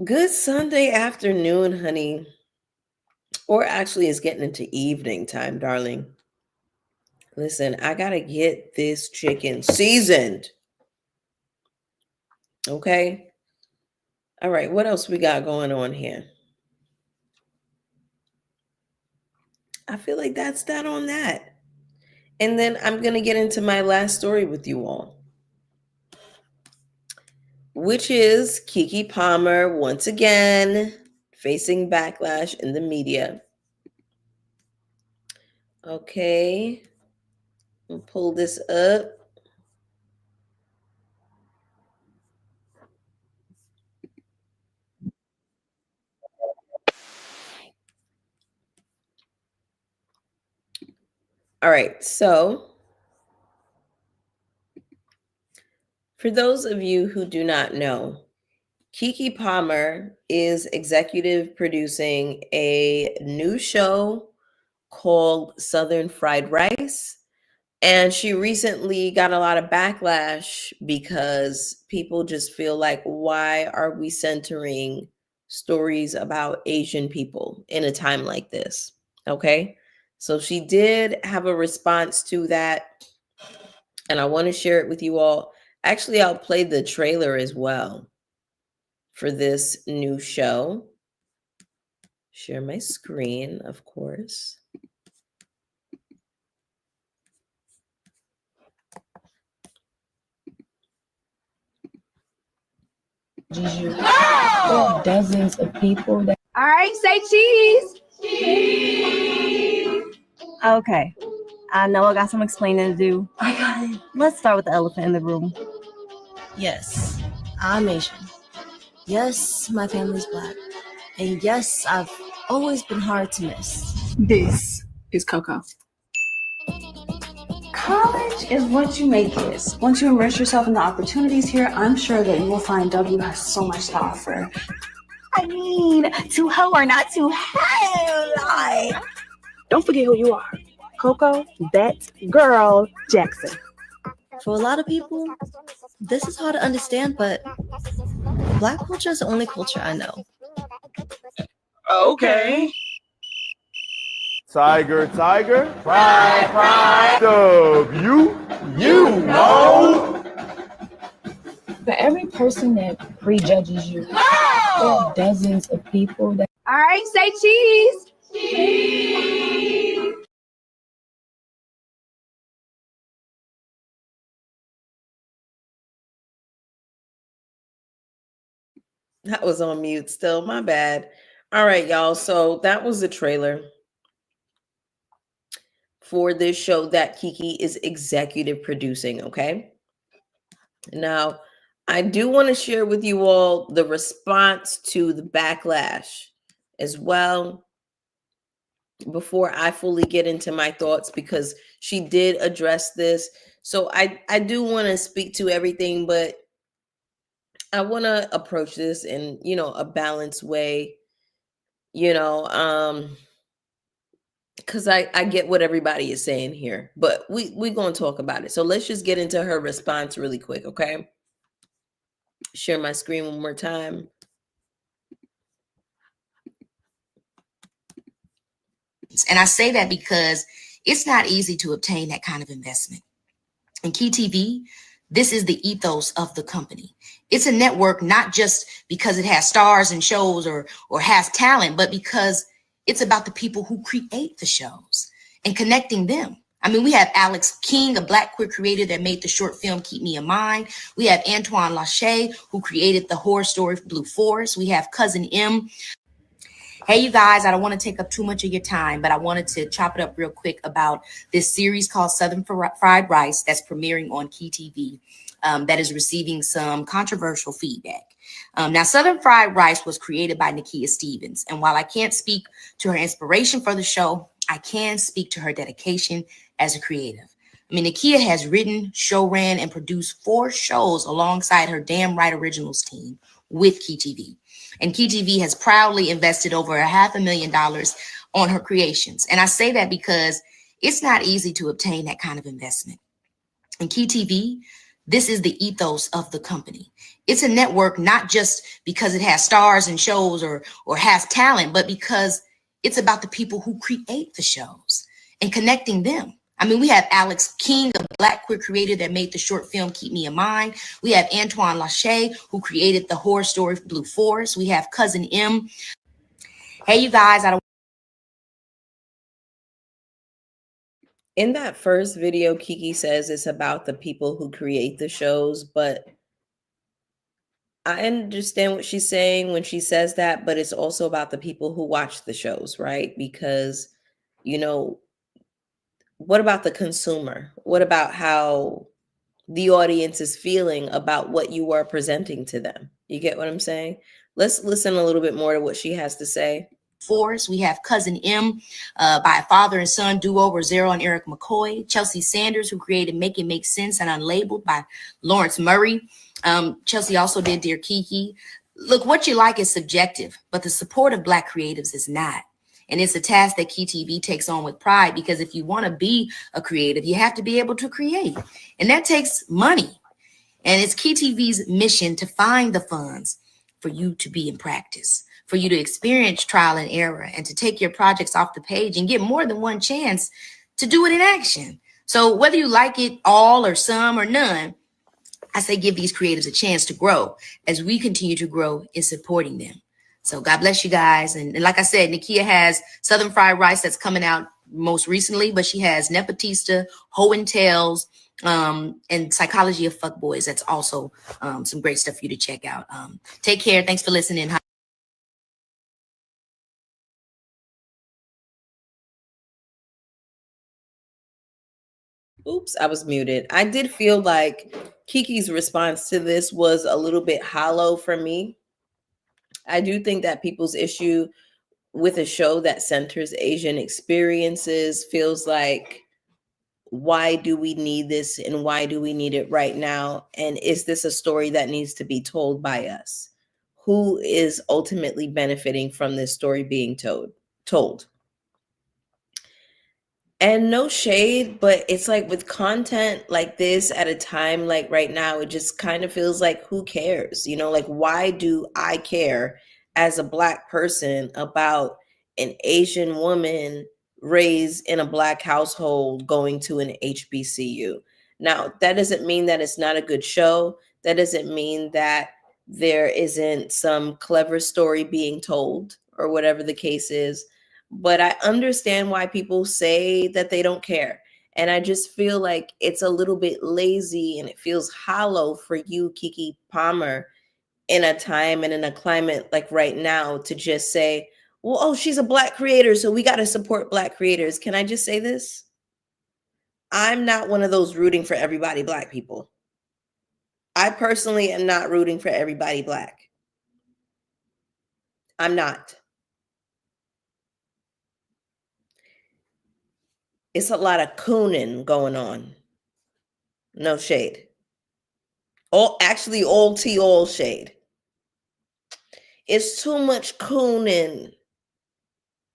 good Sunday afternoon, honey. Or actually, it's getting into evening time, darling. Listen, I gotta get this chicken seasoned. Okay. All right. What else we got going on here? I feel like that's that on that. And then I'm gonna get into my last story with you all, which is Keke Palmer once again facing backlash in the media. Okay. I'll pull this up. All right. So, for those of you who do not know, Keke Palmer is executive producing a new show called Southern Fried Rice. And she recently got a lot of backlash because people just feel like, why are we centering stories about Asian people in a time like this? Okay. So she did have a response to that, and I want to share it with you all. Actually, I'll play the trailer as well for this new show. Share my screen, of course. There are dozens of people that. All right, say cheese. Cheese. Okay, I know I got some explaining to do. I got it. Let's start with the elephant in the room. Yes, I'm Asian. Yes, my family's Black. And yes, I've always been hard to miss. This is Coco. College is what you make it. Once you immerse yourself in the opportunities here, I'm sure that you will find W has so much to offer. I mean, too hoe or not too high. Don't forget who you are. Coco, that girl, Jackson. For a lot of people, this is hard to understand, but Black culture is the only culture I know. Okay. Tiger, tiger, pride, pride, W, you know. For every person that prejudges you, there are dozens of people that. All right, say cheese. Cheese. That was on mute still. My bad. All right, y'all. So that was the trailer for this show that Keke is executive producing. Okay. Now, I do want to share with you all the response to the backlash as well before I fully get into my thoughts, because she did address this. So I do want to speak to everything, but I want to approach this in, a balanced way, because I get what everybody is saying here, but we going to talk about it. So let's just get into her response really quick, okay? Share my screen one more time. And I say that because it's not easy to obtain that kind of investment. In Key TV, this is the ethos of the company. It's a network not just because it has stars and shows or has talent, but because it's about the people who create the shows and connecting them. I mean, we have Alex King, a Black queer creator that made the short film Keep Me in Mind. We have Antoine Lachey, who created the horror story Blue Forest. We have Cousin M. Hey, you guys, I don't want to take up too much of your time, but I wanted to chop it up real quick about this series called Southern Fried Rice that's premiering on Key TV that is receiving some controversial feedback. Now, Southern Fried Rice was created by Nakia Stevens. And while I can't speak to her inspiration for the show, I can speak to her dedication as a creative. I mean, Nakia has written, show ran, and produced 4 shows alongside her Damn Right Originals team with Key TV. And Key TV has proudly invested over $500,000 on her creations. And I say that because it's not easy to obtain that kind of investment. In Key TV, this is the ethos of the company. It's a network not just because it has stars and shows or has talent, but because it's about the people who create the shows and connecting them. I mean, we have Alex King, a Black queer creator that made the short film Keep Me in Mind. We have Antoine Lachey, who created the horror story Blue Forest. We have Cousin M. Hey, you guys, I don't. In that first video, Keke says it's about the people who create the shows, but I understand what she's saying when she says that, but it's also about the people who watch the shows, right? Because, you know, what about the consumer? What about how the audience is feeling about what you are presenting to them? You get what I'm saying? Let's listen a little bit more to what she has to say. Force. We have Cousin M by a father and son duo, Rosero and Eric McCoy. Chelsea Sanders, who created Make It Make Sense and Unlabeled by Lawrence Murray. Chelsea also did Dear Keke. Look, what you like is subjective, but the support of Black creatives is not. And it's a task that Key TV takes on with pride, because if you want to be a creative, you have to be able to create. And that takes money. And it's Key TV's mission to find the funds for you to be in practice, for you to experience trial and error, and to take your projects off the page and get more than one chance to do it in action. So whether you like it all or some or none, I say give these creatives a chance to grow as we continue to grow in supporting them. So God bless you guys. And like I said, Nakia has Southern Fried Rice that's coming out most recently, but she has Nepotista, Ho and Tails, and Psychology of Fuckboys. That's also some great stuff for you to check out. Take care. Thanks for listening. Oops, I was muted. I did feel like Keke's response to this was a little bit hollow for me. I do think that people's issue with a show that centers Asian experiences feels like, why do we need this and why do we need it right now? And is this a story that needs to be told by us? Who is ultimately benefiting from this story being told? And no shade, but it's like with content like this at a time like right now, it just kind of feels like, who cares? You know, like, why do I care as a Black person about an Asian woman raised in a Black household going to an HBCU? Now, that doesn't mean that it's not a good show. That doesn't mean that there isn't some clever story being told or whatever the case is. But I understand why people say that they don't care. And I just feel like it's a little bit lazy and it feels hollow for you, Keke Palmer, in a time and in a climate like right now to just say, well, oh, she's a Black creator, so we got to support Black creators. Can I just say this? I'm not one of those rooting for everybody Black people. I personally am not rooting for everybody Black. I'm not. It's a lot of cooning going on. No shade. All tea, all shade. It's too much cooning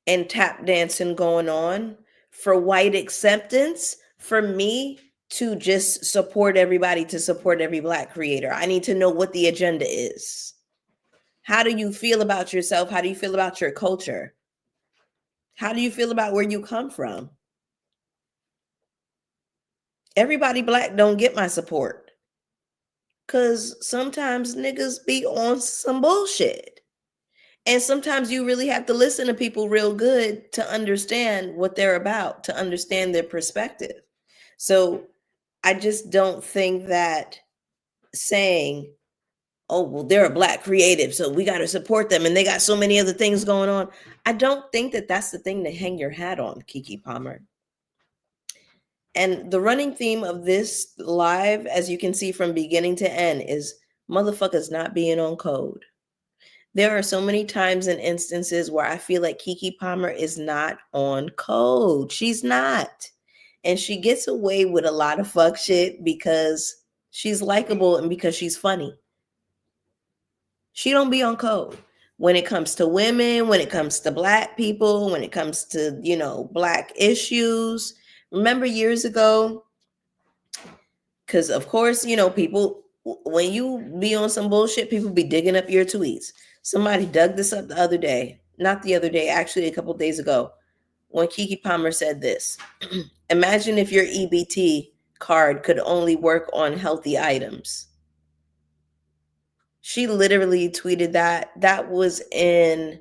and tap dancing going on for white acceptance for me to just support everybody, to support every Black creator. I need to know what the agenda is. How do you feel about yourself? How do you feel about your culture? How do you feel about where you come from? Everybody Black don't get my support. Cause sometimes niggas be on some bullshit. And sometimes you really have to listen to people real good to understand what they're about, to understand their perspective. So I just don't think that saying, oh, well, they're a Black creative, so we got to support them and they got so many other things going on. I don't think that that's the thing to hang your hat on, Keke Palmer. And the running theme of this live, as you can see from beginning to end, is motherfuckers not being on code. There are so many times and instances where I feel like Keke Palmer is not on code. She's not. And she gets away with a lot of fuck shit because she's likable and because she's funny. She don't be on code when it comes to women, when it comes to black people, when it comes to, black issues. Remember years ago, because of course, people, when you be on some bullshit, people be digging up your tweets. Somebody dug this up the other day, not the other day, actually a couple days ago, when Keke Palmer said this. Imagine if your EBT card could only work on healthy items. She literally tweeted that. That was in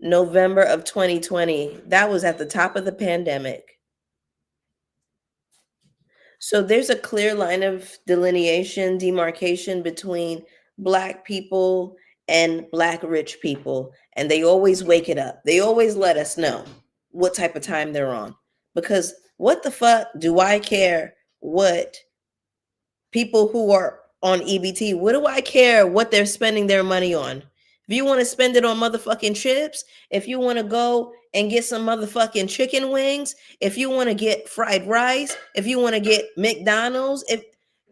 November of 2020. That was at the top of the pandemic. So there's a clear line of delineation, demarcation between Black people and Black rich people. And they always wake it up. They always let us know what type of time they're on. Because what the fuck do I care what people who are on EBT, what do I care what they're spending their money on? If you want to spend it on motherfucking chips, if you want to go and get some motherfucking chicken wings, if you want to get fried rice, if you want to get McDonald's, if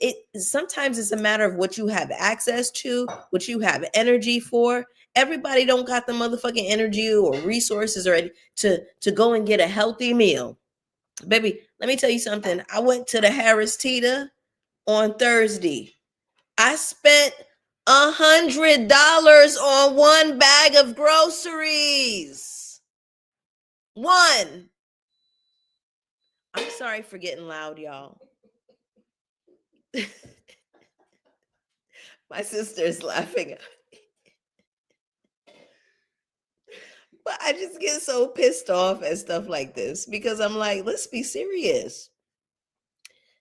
it sometimes it's a matter of what you have access to, what you have energy for. Everybody don't got the motherfucking energy or resources or to go and get a healthy meal. Baby, let me tell you something. I went to the Harris Teeter on Thursday. I spent $100 on one bag of groceries. One. I'm sorry for getting loud, y'all. My sister is laughing. But I just get so pissed off at stuff like this because I'm like, let's be serious.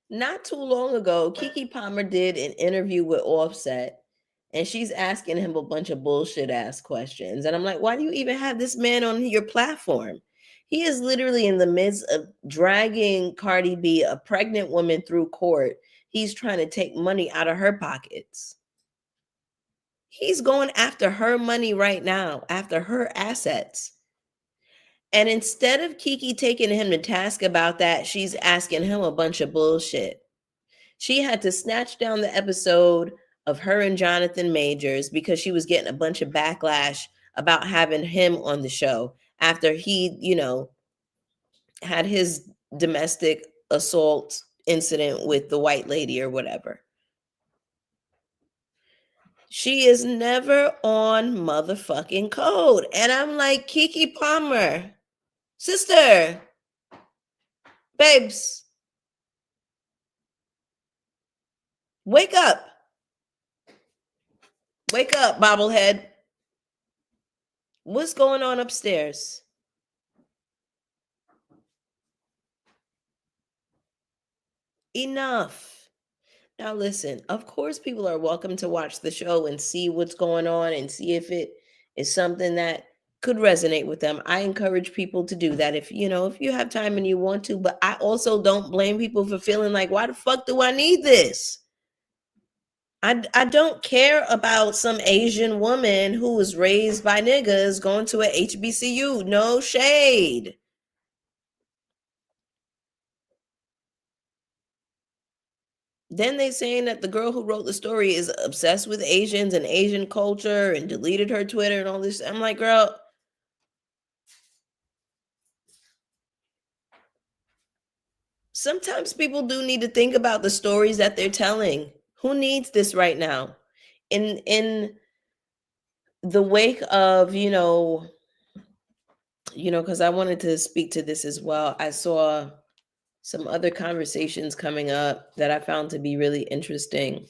Not too long ago, Keke Palmer did an interview with Offset, and she's asking him a bunch of bullshit ass questions. And I'm like, why do you even have this man on your platform? He is literally in the midst of dragging Cardi B, a pregnant woman, through court. He's trying to take money out of her pockets. He's going after her money right now, after her assets. And instead of Keke taking him to task about that, she's asking him a bunch of bullshit. She had to snatch down the episode of her and Jonathan Majors because she was getting a bunch of backlash about having him on the show after he, had his domestic assault incident with the white lady or whatever. She is never on motherfucking code. And I'm like, Keke Palmer, sister, babes, wake up. Wake up, bobblehead. What's going on upstairs? Enough. Now, listen, of course, people are welcome to watch the show and see what's going on and see if it is something that could resonate with them. I encourage people to do that if you have time and you want to, but I also don't blame people for feeling like, why the fuck do I need this? I don't care about some Asian woman who was raised by niggas going to a HBCU. No shade. Then they saying that the girl who wrote the story is obsessed with Asians and Asian culture and deleted her Twitter and all this. I'm like, girl, sometimes people do need to think about the stories that they're telling. Who needs this right now? In the wake of, because I wanted to speak to this as well. I saw some other conversations coming up that I found to be really interesting.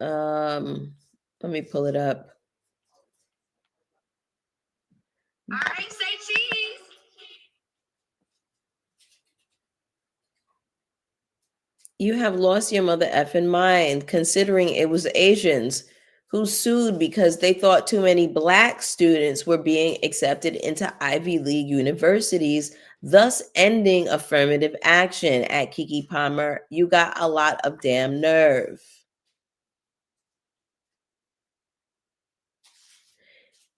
Let me pull it up. All right, say cheese. You have lost your mother effing mind, considering it was Asians who sued because they thought too many Black students were being accepted into Ivy League universities, thus ending affirmative action. At Keke Palmer, you got a lot of damn nerve.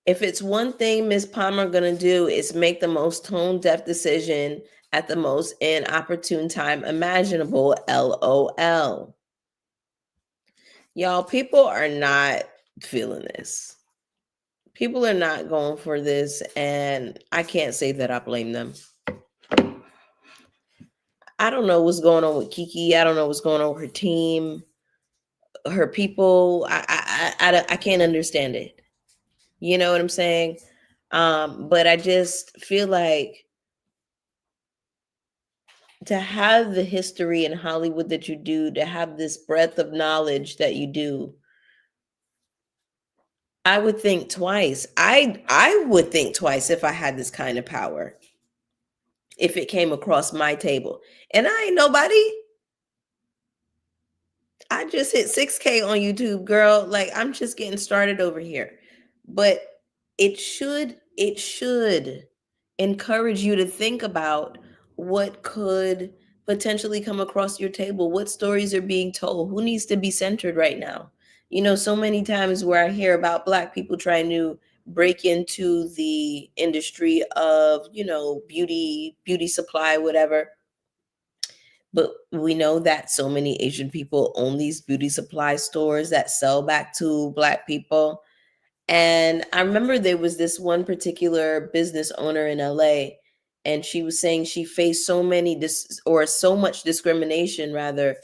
If it's one thing Ms. Palmer gonna do, is make the most tone-deaf decision at the most inopportune time imaginable. LOL. Y'all, people are not feeling this. People are not going for this, and I can't say that I blame them. I don't know what's going on with Keke. I don't know what's going on with her team, her people. I can't understand it. You know what I'm saying? But I just feel like to have the history in Hollywood that you do, to have this breadth of knowledge that you do, I would think twice. I would think twice if I had this kind of power, if it came across my table. And I ain't nobody. I just hit 6K on YouTube, girl. Like, I'm just getting started over here. But it should encourage you to think about what could potentially come across your table. What stories are being told? Who needs to be centered right now? You know, so many times where I hear about Black people trying to break into the industry of, you know, beauty supply, whatever. But we know that so many Asian people own these beauty supply stores that sell back to Black people. And I remember there was this one particular business owner in LA, and she was saying she faced so much discrimination rather,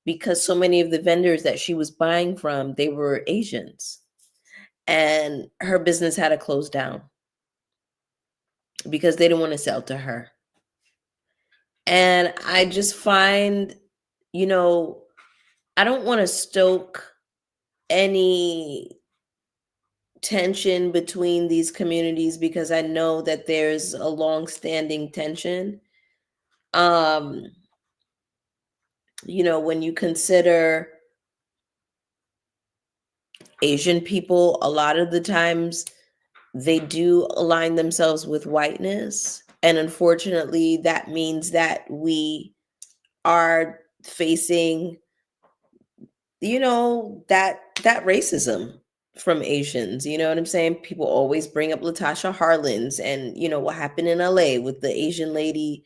because so many of the vendors that she was buying from, they were Asians. And her business had to close down because they didn't want to sell to her. And I just find, you know, I don't want to stoke any tension between these communities because I know that there's a long-standing tension. Um, you know, when you consider Asian people, a lot of the times they do align themselves with whiteness. And unfortunately, that means that we are facing, you know, that racism from Asians. You know what I'm saying? People always bring up Latasha Harlins and, you know, what happened in LA with the Asian lady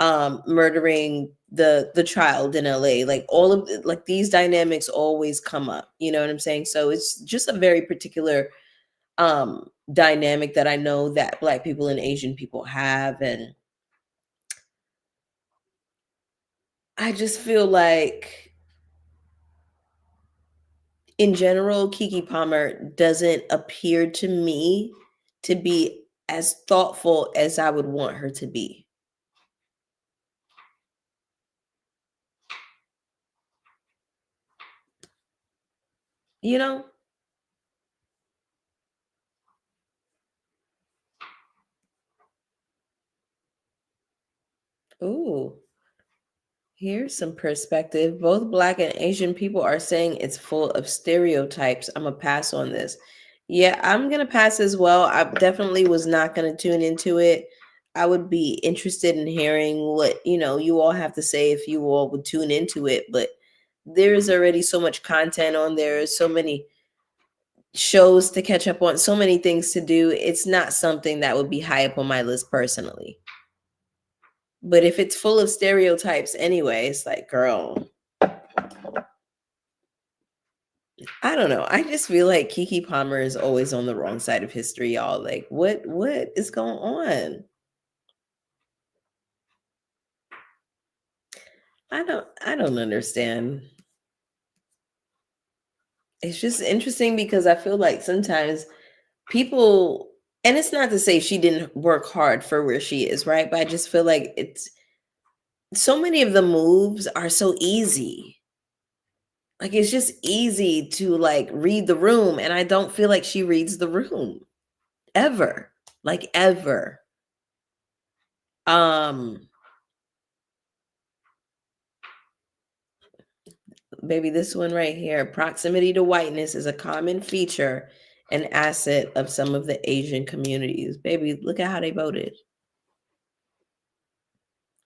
murdering the child in LA. Like, all of like these dynamics always come up. You know what I'm saying? So it's just a very particular dynamic that I know that Black people and Asian people have. And I just feel like in general, Keke Palmer doesn't appear to me to be as thoughtful as I would want her to be. You know? Ooh, here's some perspective. Both Black and Asian people are saying it's full of stereotypes. I'm gonna pass on this. Yeah, I'm gonna pass as well. I definitely was not gonna tune into it. I would be interested in hearing what, you know, you all have to say if you all would tune into it, but there's already so much content on there, so many shows to catch up on, so many things to do. It's not something that would be high up on my list personally. But if it's full of stereotypes anyway, it's like, girl, I don't know. I just feel like Keke Palmer is always on the wrong side of history, y'all. Like, what is going on? I don't understand. It's just interesting because I feel like sometimes people, and it's not to say she didn't work hard for where she is, right? But I just feel like it's so many of the moves are so easy. Like, it's just easy to like read the room, and I don't feel like she reads the room ever. Like, ever. Um Baby, this one right here. Proximity to whiteness is a common feature and asset of some of the Asian communities. Baby, look at how they voted.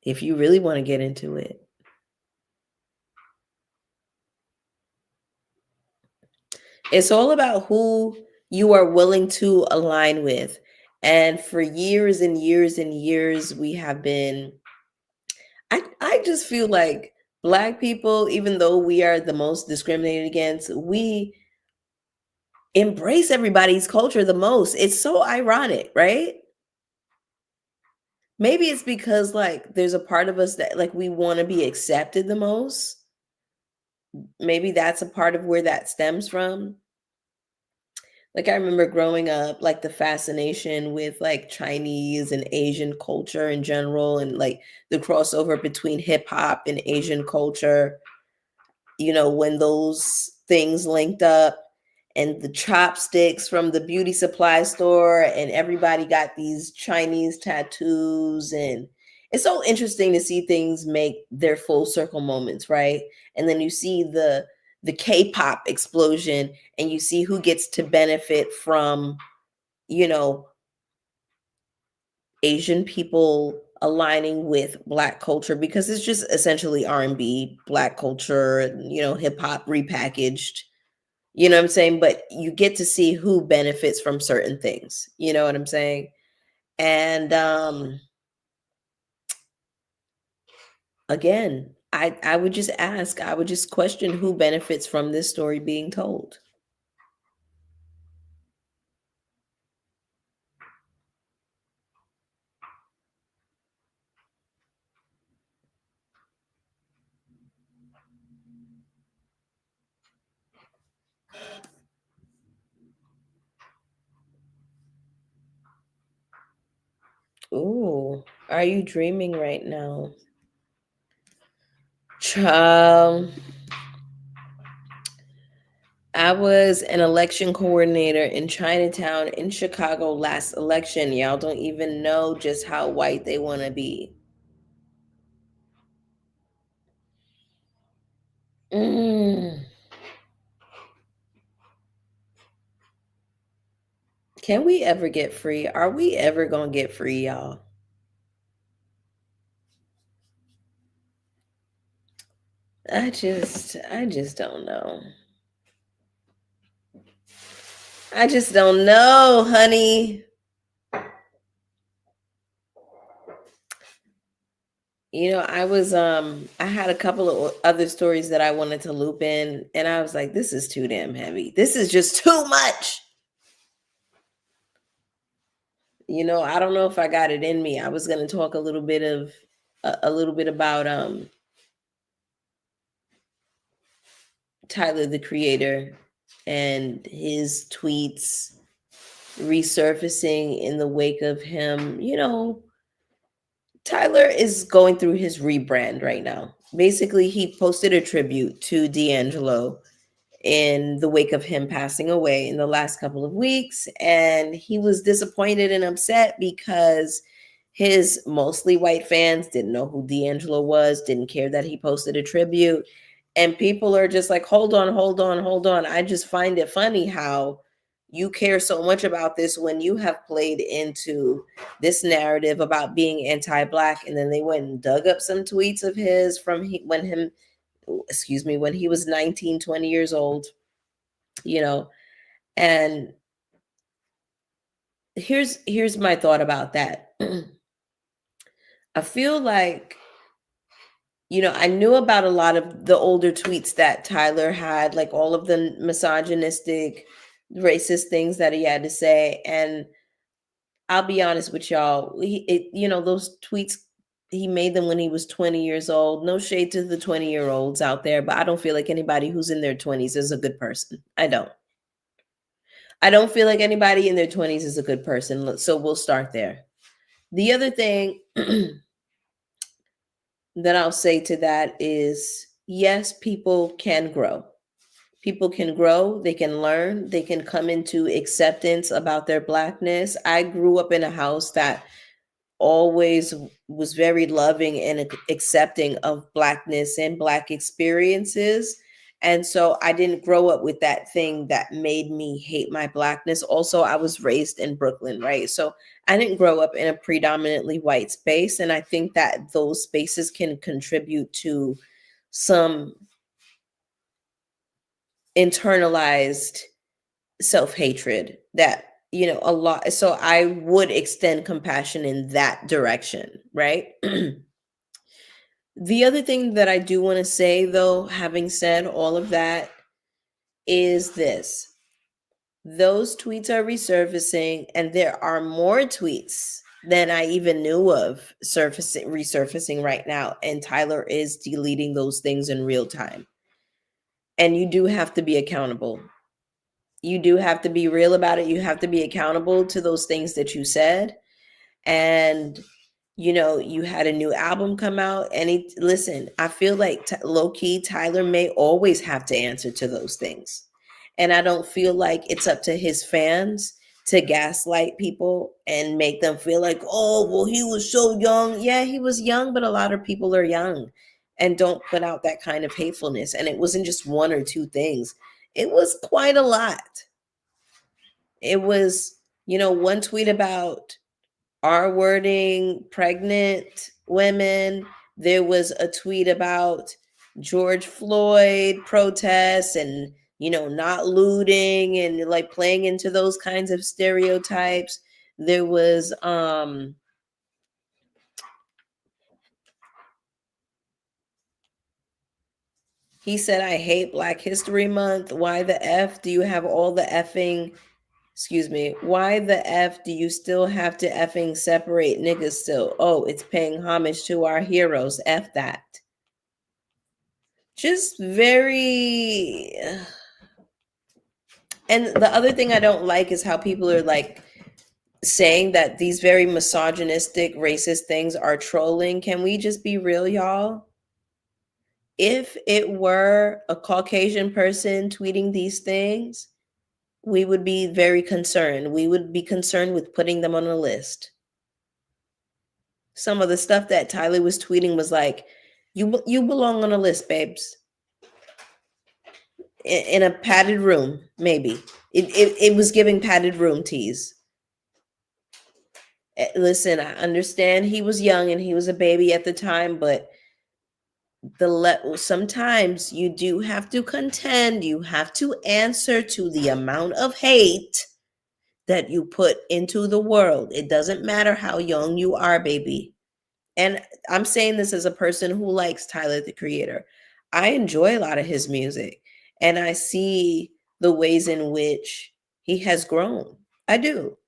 If you really want to get into it. It's all about who you are willing to align with. And for years and years and years, we have been I just feel like Black people, even though we are the most discriminated against, we embrace everybody's culture the most. It's so ironic, right? Maybe it's because like there's a part of us that like we want to be accepted the most. Maybe that's a part of where that stems from. Like I remember growing up, like the fascination with like Chinese and Asian culture in general, and like the crossover between hip hop and Asian culture, when those things linked up, and the chopsticks from the beauty supply store, and everybody got these Chinese tattoos. And it's so interesting to see things make their full circle moments, right? And then you see the K-pop explosion, and you see who gets to benefit from, you know, Asian people aligning with Black culture, because it's just essentially R&B, Black culture, hip hop repackaged. You know what I'm saying? But you get to see who benefits from certain things. You know what I'm saying? And again, I would just ask, I would just question who benefits from this story being told. Ooh, are you dreaming right now? I was an election coordinator in Chinatown in Chicago last election. Y'all don't even know just how white they want to be. Mm. Can we ever get free? Are we ever going to get free, y'all? I just don't know. I just don't know, honey. I had a couple of other stories that I wanted to loop in, and I was like, this is too damn heavy. This is just too much. I don't know if I got it in me. I was going to talk a little bit about Tyler the Creator and his tweets resurfacing in the wake of him. Tyler is going through his rebrand right now. Basically, he posted a tribute to D'Angelo in the wake of him passing away in the last couple of weeks. And he was disappointed and upset because his mostly white fans didn't know who D'Angelo was, didn't care that he posted a tribute. And people are just like, hold on, hold on, hold on. I just find it funny how you care so much about this when you have played into this narrative about being anti-Black. And then they went and dug up some tweets of his from when he was 19, 20 years old, and here's my thought about that. I feel like, I knew about a lot of the older tweets that Tyler had, like all of the misogynistic, racist things that he had to say. And I'll be honest with y'all, those tweets, he made them when he was 20 years old. No shade to the 20-year-olds out there, but I don't feel like anybody who's in their 20s is a good person. I don't feel like anybody in their 20s is a good person. So we'll start there. The other thing that I'll say to that is, yes, people can grow. People can grow, they can learn, they can come into acceptance about their Blackness. I grew up in a house that always was very loving and accepting of Blackness and Black experiences. And so I didn't grow up with that thing that made me hate my Blackness. Also, I was raised in Brooklyn, right? So I didn't grow up in a predominantly white space. And I think that those spaces can contribute to some internalized self-hatred that, a lot. So I would extend compassion in that direction, right? The other thing that I do want to say, though, having said all of that, is this. Those tweets are resurfacing, and there are more tweets than I even knew of resurfacing right now. And Tyler is deleting those things in real time. And you do have to be accountable. You do have to be real about it. You have to be accountable to those things that you said. And you had a new album come out, and listen, I feel like low key Tyler may always have to answer to those things. And I don't feel like it's up to his fans to gaslight people and make them feel like, oh, well, he was so young. Yeah, he was young, but a lot of people are young and don't put out that kind of hatefulness. And it wasn't just one or two things. It was quite a lot. It was, one tweet about R-wording pregnant women. There was a tweet about George Floyd protests and, not looting and like playing into those kinds of stereotypes. There was he said, I hate Black History Month. Why the F do you have all the effing excuse me, why the F do you still have to effing separate niggas still? Oh, it's paying homage to our heroes. F that. Just very. And the other thing I don't like is how people are like saying that these very misogynistic, racist things are trolling. Can we just be real, y'all? If it were a Caucasian person tweeting these things, we would be very concerned. We would be concerned with putting them on a list. Some of the stuff that Tyler was tweeting was like, you belong on a list, babes. In a padded room, maybe. It was giving padded room tease. Listen, I understand he was young and he was a baby at the time, but sometimes you do have to contend, you have to answer to the amount of hate that you put into the world. It doesn't matter how young you are, baby. And I'm saying this as a person who likes Tyler, the Creator. I enjoy a lot of his music, and I see the ways in which he has grown. I do.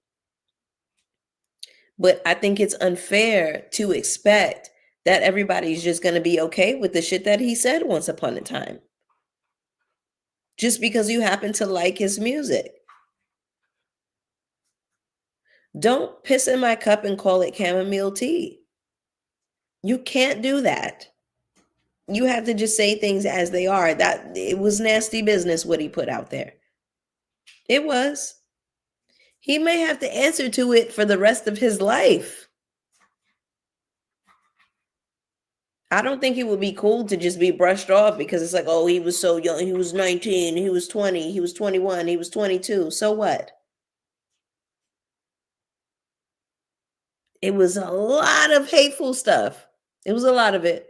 But I think it's unfair to expect that everybody's just going to be okay with the shit that he said once upon a time, just because you happen to like his music. Don't piss in my cup and call it chamomile tea. You can't do that. You have to just say things as they are. That it was nasty business what he put out there. It was. He may have to answer to it for the rest of his life. I don't think it would be cool to just be brushed off because it's like, oh, he was so young. He was 19, he was 20, he was 21, he was 22. So what? It was a lot of hateful stuff. It was a lot of it.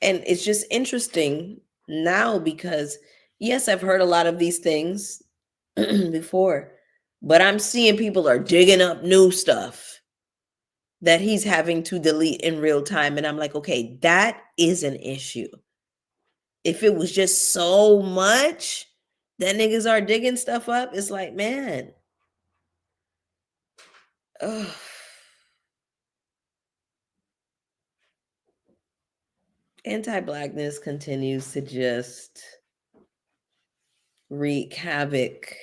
And it's just interesting now because, yes, I've heard a lot of these things before, but I'm seeing people are digging up new stuff that he's having to delete in real time. And I'm like, okay, that is an issue. If it was just so much that niggas are digging stuff up, it's like, man. Ugh. Anti-Blackness continues to just wreak havoc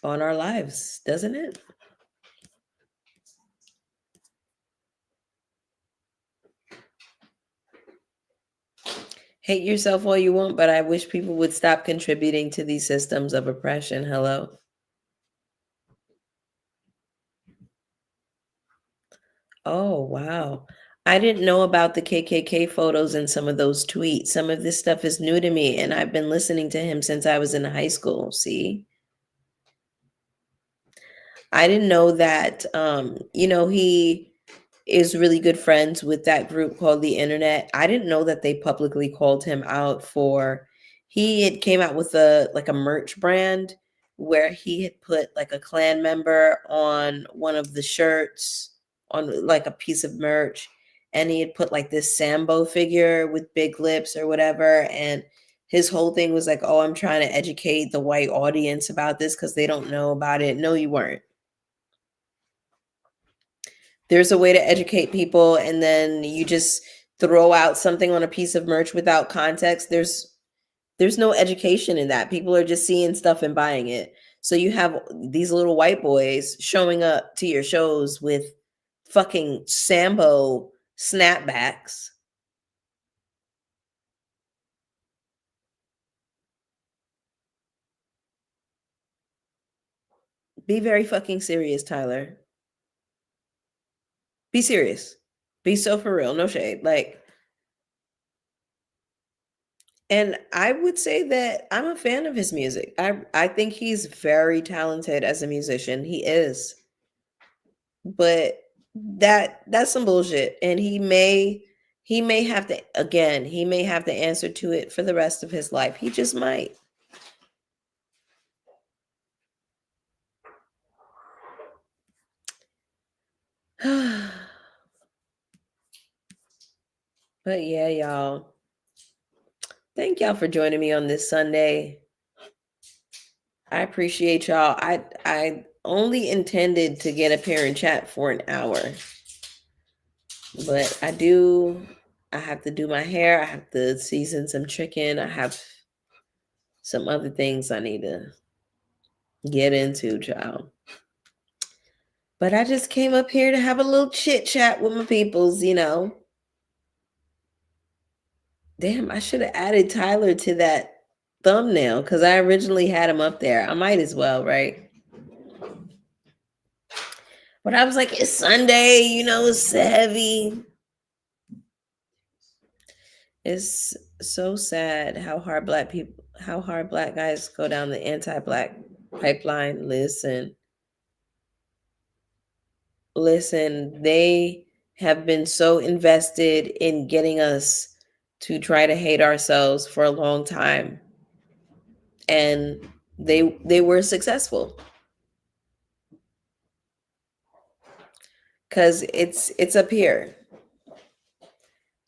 on our lives, doesn't it? Hate yourself all you want, but I wish people would stop contributing to these systems of oppression. Hello. Oh, wow. I didn't know about the KKK photos and some of those tweets. Some of this stuff is new to me, and I've been listening to him since I was in high school. See? I didn't know that, he is really good friends with that group called The Internet. I didn't know that they publicly called him out for, he had came out with a merch brand where he had put like a Klan member on one of the shirts on like a piece of merch. and he had put like this Sambo figure with big lips or whatever, and his whole thing was like, oh, I'm trying to educate the white audience about this because they don't know about it. No, you weren't. There's a way to educate people, and then you just throw out something on a piece of merch without context. There's no education in that. People are just seeing stuff and buying it. So you have these little white boys showing up to your shows with fucking Sambo snapbacks. Be very fucking serious, Tyler. Be serious. Be so for real. No shade. Like, and I would say that I'm a fan of his music. I think he's very talented as a musician. He is. But that's some bullshit, and he may have to, again, he may have to answer to it for the rest of his life. He just might. But yeah, y'all. Thank y'all for joining me on this Sunday. I appreciate y'all. I only intended to get up here and chat for an hour. But I have to do my hair. I have to season some chicken. I have some other things I need to get into, child. But I just came up here to have a little chit chat with my peoples, you know. Damn, I should have added Tyler to that thumbnail because I originally had him up there. I might as well, right? But I was like, it's Sunday, you know, it's heavy. It's so sad how hard black guys go down the anti-black pipeline. Listen, they have been so invested in getting us to try to hate ourselves for a long time. And they were successful. Cuz it's up here.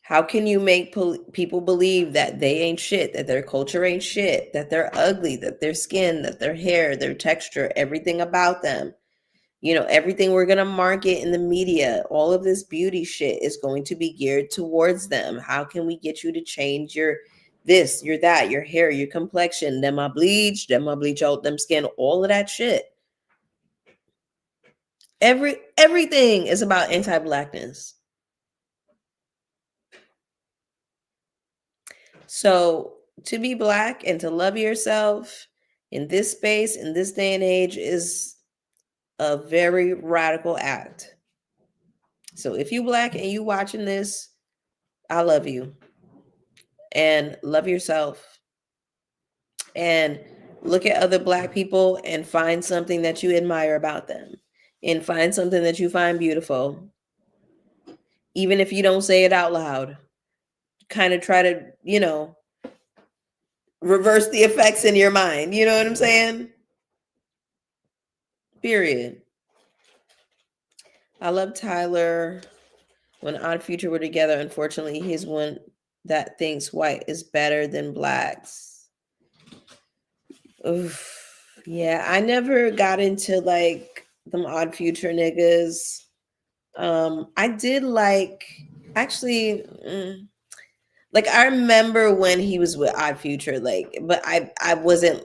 How can you make people believe that they ain't shit, that their culture ain't shit, that they're ugly, that their skin, that their hair, their texture, everything about them, you know, everything we're going to market in the media, all of this beauty shit is going to be geared towards them. How can we get you to change your this, your that, your hair, your complexion, them I bleach out them skin, all of that shit. Everything is about anti-blackness. So to be black and to love yourself in this space, in this day and age, is a very radical act. So if you black and you watching this, I love you. And love yourself. And look at other black people and find something that you admire about them. And find something that you find beautiful. Even if you don't say it out loud. Kind of try to, you know, reverse the effects in your mind. You know what I'm saying? Period. I love Tyler. When Odd Future were together, unfortunately, he's one that thinks white is better than blacks. Oof. Yeah, I never got into like them Odd Future niggas. I did like, actually, like I remember when he was with Odd Future, like, but I wasn't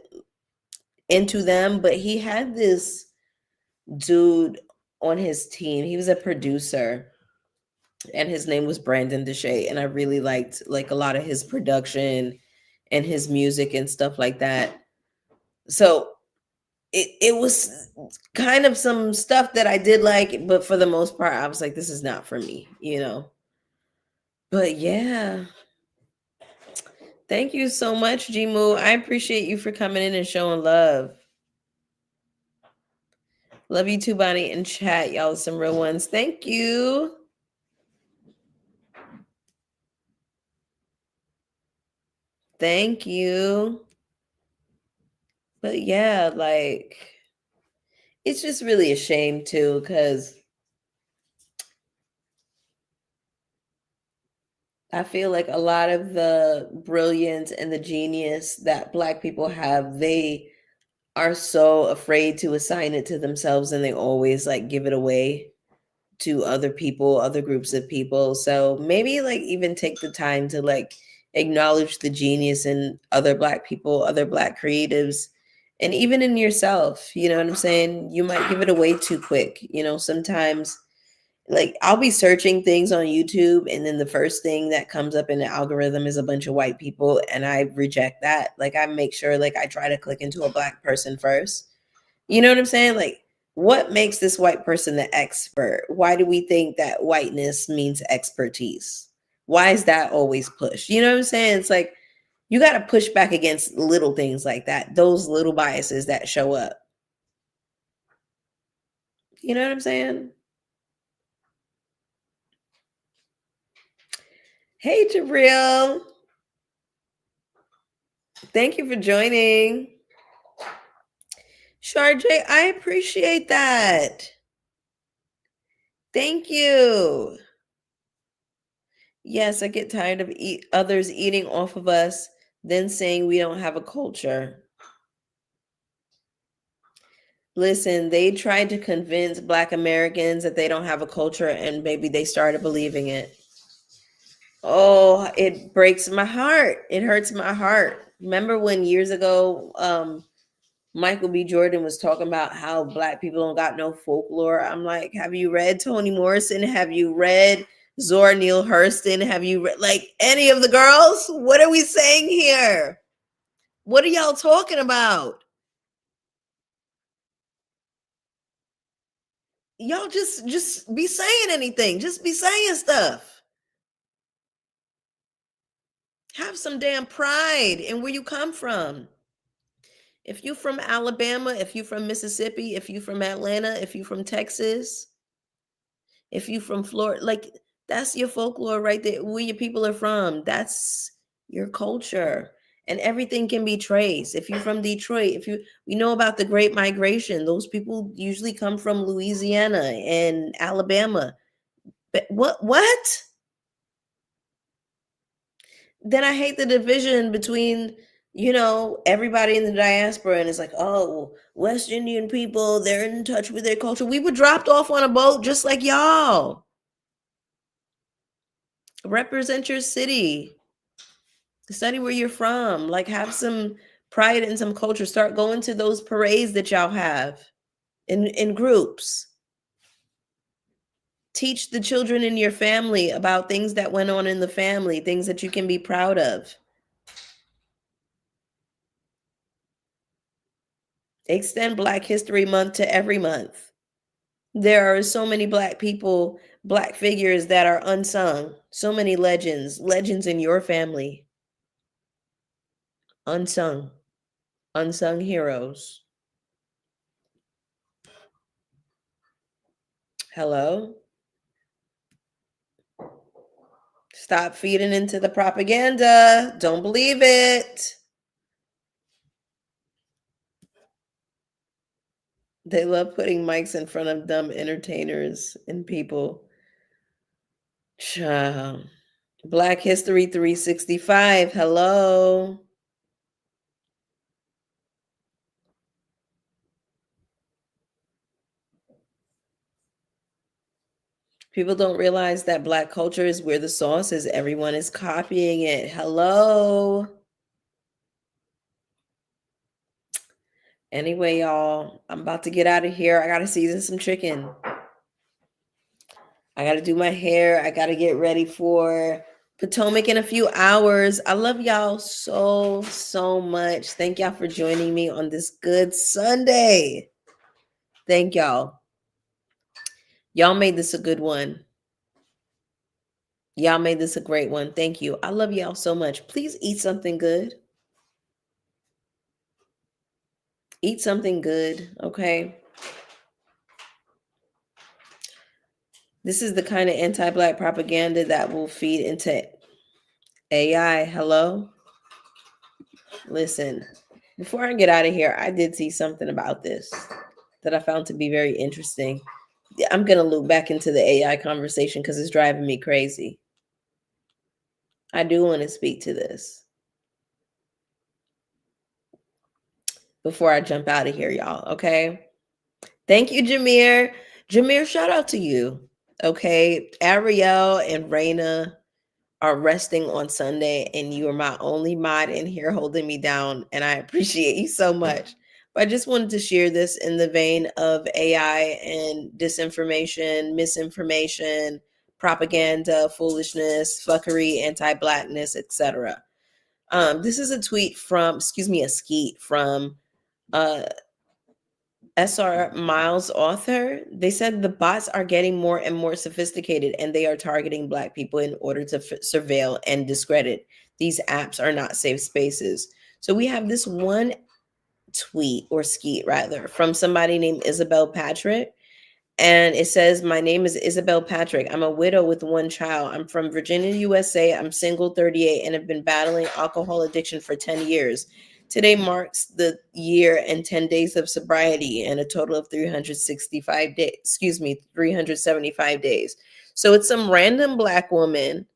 into them. But he had this dude on his team. He was a producer, and his name was Brandon Deshay, and I really liked like a lot of his production and his music and stuff like that. So it was kind of some stuff that I did like, but for the most part, I was like, this is not for me, you know. But yeah. Thank you so much, Jimu. I appreciate you for coming in and showing love. Love you too, Bonnie, and chat. Y'all some real ones. Thank you. Thank you. But yeah, like, it's just really a shame too, because I feel like a lot of the brilliance and the genius that Black people have, they are so afraid to assign it to themselves, and they always like give it away to other people, other groups of people. So maybe like even take the time to like acknowledge the genius in other Black people, other Black creatives, and even in yourself. You know what I'm saying? You might give it away too quick. You know, sometimes like I'll be searching things on YouTube, and then the first thing that comes up in the algorithm is a bunch of white people, and I reject that. Like I make sure like I try to click into a Black person first. You know what I'm saying? Like what makes this white person the expert? Why do we think that whiteness means expertise? Why is that always pushed? You know what I'm saying? It's like you got to push back against little things like that, those little biases that show up. You know what I'm saying? Hey, Jabril. Thank you for joining. Sharjay, I appreciate that. Thank you. Yes, I get tired of others eating off of us, then saying we don't have a culture. Listen, they tried to convince Black Americans that they don't have a culture, and maybe they started believing it. Oh, it breaks my heart. It hurts my heart. Remember when years ago, Michael B. Jordan was talking about how Black people don't got no folklore? I'm like, have you read Toni Morrison? Have you read Zora Neale Hurston? Have you read like any of the girls? What are we saying here? What are y'all talking about? Y'all just be saying anything. Just be saying stuff. Have some damn pride in where you come from. If you from Alabama, if you from Mississippi, if you from Atlanta, if you from Texas, if you from Florida, like that's your folklore right there. Where your people are from, that's your culture. And everything can be traced. If you're from Detroit, if you know about the Great Migration, those people usually come from Louisiana and Alabama. But what? Then I hate the division between, everybody in the diaspora, and it's like, oh, West Indian people, they're in touch with their culture. We were dropped off on a boat just like y'all. Represent your city. Study where you're from. Like have some pride and some culture. Start going to those parades that y'all have in groups. Teach the children in your family about things that went on in the family, things that you can be proud of. Extend Black History Month to every month. There are so many Black people, Black figures that are unsung. So many legends in your family. Unsung heroes. Hello? Stop feeding into the propaganda. Don't believe it. They love putting mics in front of dumb entertainers and people. Child. Black History 365. Hello. People don't realize that Black culture is where the sauce is. Everyone is copying it. Hello. Anyway, y'all, I'm about to get out of here. I got to season some chicken. I got to do my hair. I got to get ready for Potomac in a few hours. I love y'all so much. Thank y'all for joining me on this good Sunday. Thank y'all. Y'all made this a good one. Y'all made this a great one. Thank you. I love y'all so much. Please eat something good. Eat something good, okay? This is the kind of anti-Black propaganda that will feed into AI. Hello? Listen, before I get out of here, I did see something about this that I found to be very interesting. I'm going to loop back into the AI conversation because it's driving me crazy. I do want to speak to this before I jump out of here, y'all. Okay. Thank you, Jameer. Jameer, shout out to you. Okay. Ariel and Raina are resting on Sunday, and you are my only mod in here holding me down, and I appreciate you so much. But I just wanted to share this in the vein of AI and disinformation, misinformation, propaganda, foolishness, fuckery, anti-blackness, etc. This is a tweet from, a skeet from uh, SR Miles author. They said the bots are getting more and more sophisticated and they are targeting Black people in order to surveil and discredit. These apps are not safe spaces. So we have this one tweet, or skeet rather, from somebody named Isabel Patrick. And it says, "My name is Isabel Patrick. I'm a widow with one child. I'm from Virginia, USA. I'm single, 38, and have been battling alcohol addiction for 10 years. Today marks the year and 10 days of sobriety and a total of 365 days, 375 days." So it's some random Black woman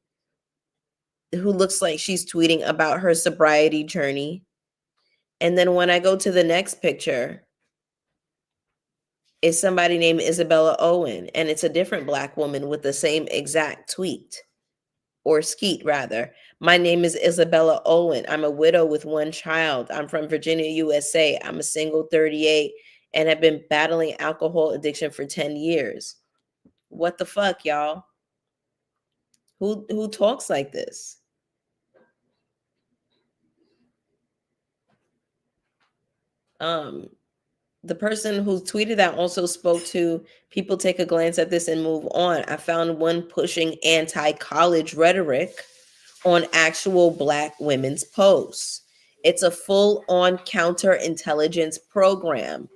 who looks like she's tweeting about her sobriety journey. And then when I go to the next picture, is somebody named Isabella Owen, and it's a different Black woman with the same exact tweet, or skeet rather. "My name is Isabella Owen. I'm a widow with one child. I'm from Virginia, USA. I'm a single, 38, and have been battling alcohol addiction for 10 years. What the fuck, y'all? Who talks like this? The person who tweeted that also spoke to people take a glance at this and move on. I found one pushing anti-college rhetoric on actual Black women's posts. It's a full-on counterintelligence program.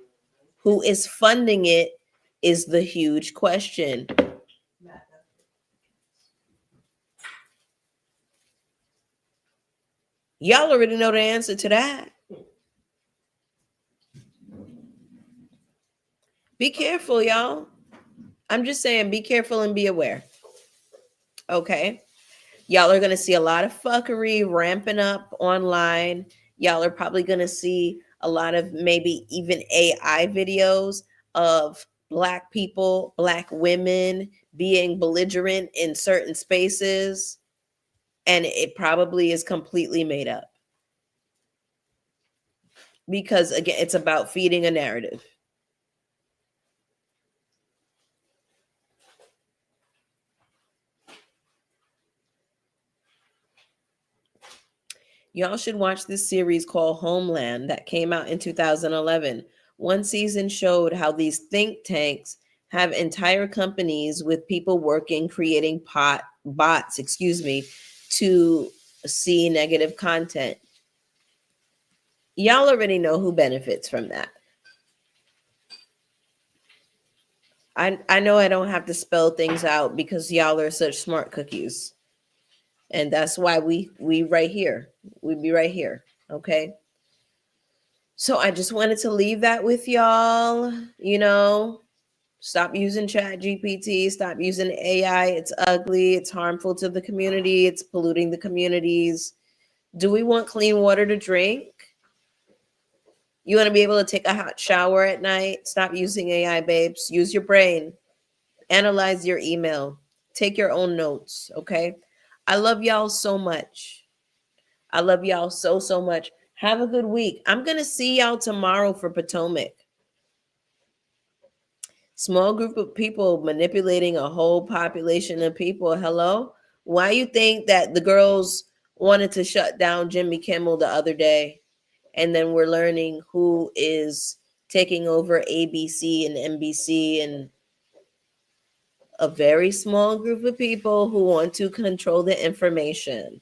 Who is funding it is the huge question. Y'all already know the answer to that. Be careful, y'all. I'm just saying, be careful and be aware. Okay? Y'all are going to see a lot of fuckery ramping up online. Y'all are probably going to see a lot of maybe even AI videos of Black people, Black women being belligerent in certain spaces. And it probably is completely made up. Because again, it's about feeding a narrative. Y'all should watch this series called Homeland that came out in 2011. One season showed how these think tanks have entire companies with people working, creating bots, to see negative content. Y'all already know who benefits from that. I know I don't have to spell things out because y'all are such smart cookies. And that's why we right here. We be right here. Okay. So I just wanted to leave that with y'all. Stop using Chat GPT, stop using AI. It's ugly, it's harmful to the community, it's polluting the communities. Do we want clean water to drink? You want to be able to take a hot shower at night? Stop using AI, babes. Use your brain. Analyze your email. Take your own notes, okay? I love y'all so much. I love y'all so, so much. Have a good week. I'm going to see y'all tomorrow for Potomac. Small group of people manipulating a whole population of people. Hello? Why you think that the girls wanted to shut down Jimmy Kimmel the other day? And then we're learning who is taking over ABC and NBC, and a very small group of people who want to control the information.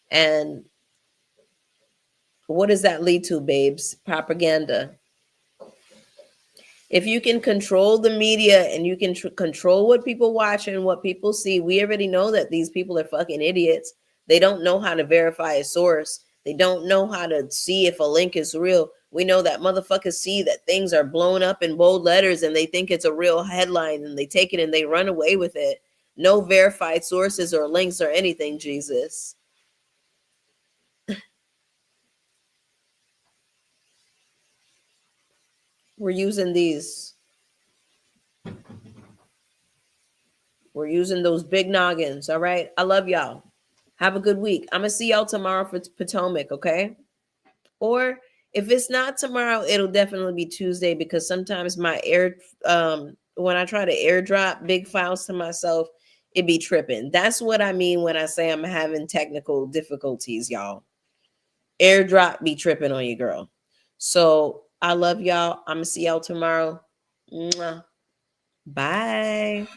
And what does that lead to, babes? Propaganda. If you can control the media and you can control what people watch and what people see, we already know that these people are fucking idiots. They don't know how to verify a source. They don't know how to see if a link is real. We know that motherfuckers see that things are blown up in bold letters and they think it's a real headline and they take it and they run away with it. No verified sources or links or anything, Jesus. We're using these. We're using those big noggins. All right. I love y'all. Have a good week. I'm going to see y'all tomorrow for Potomac. Okay. Or if it's not tomorrow, it'll definitely be Tuesday, because sometimes my when I try to airdrop big files to myself, it be tripping. That's what I mean when I say I'm having technical difficulties, y'all. Airdrop be tripping on you, girl. So I love y'all. I'm going to see y'all tomorrow. Mwah. Bye.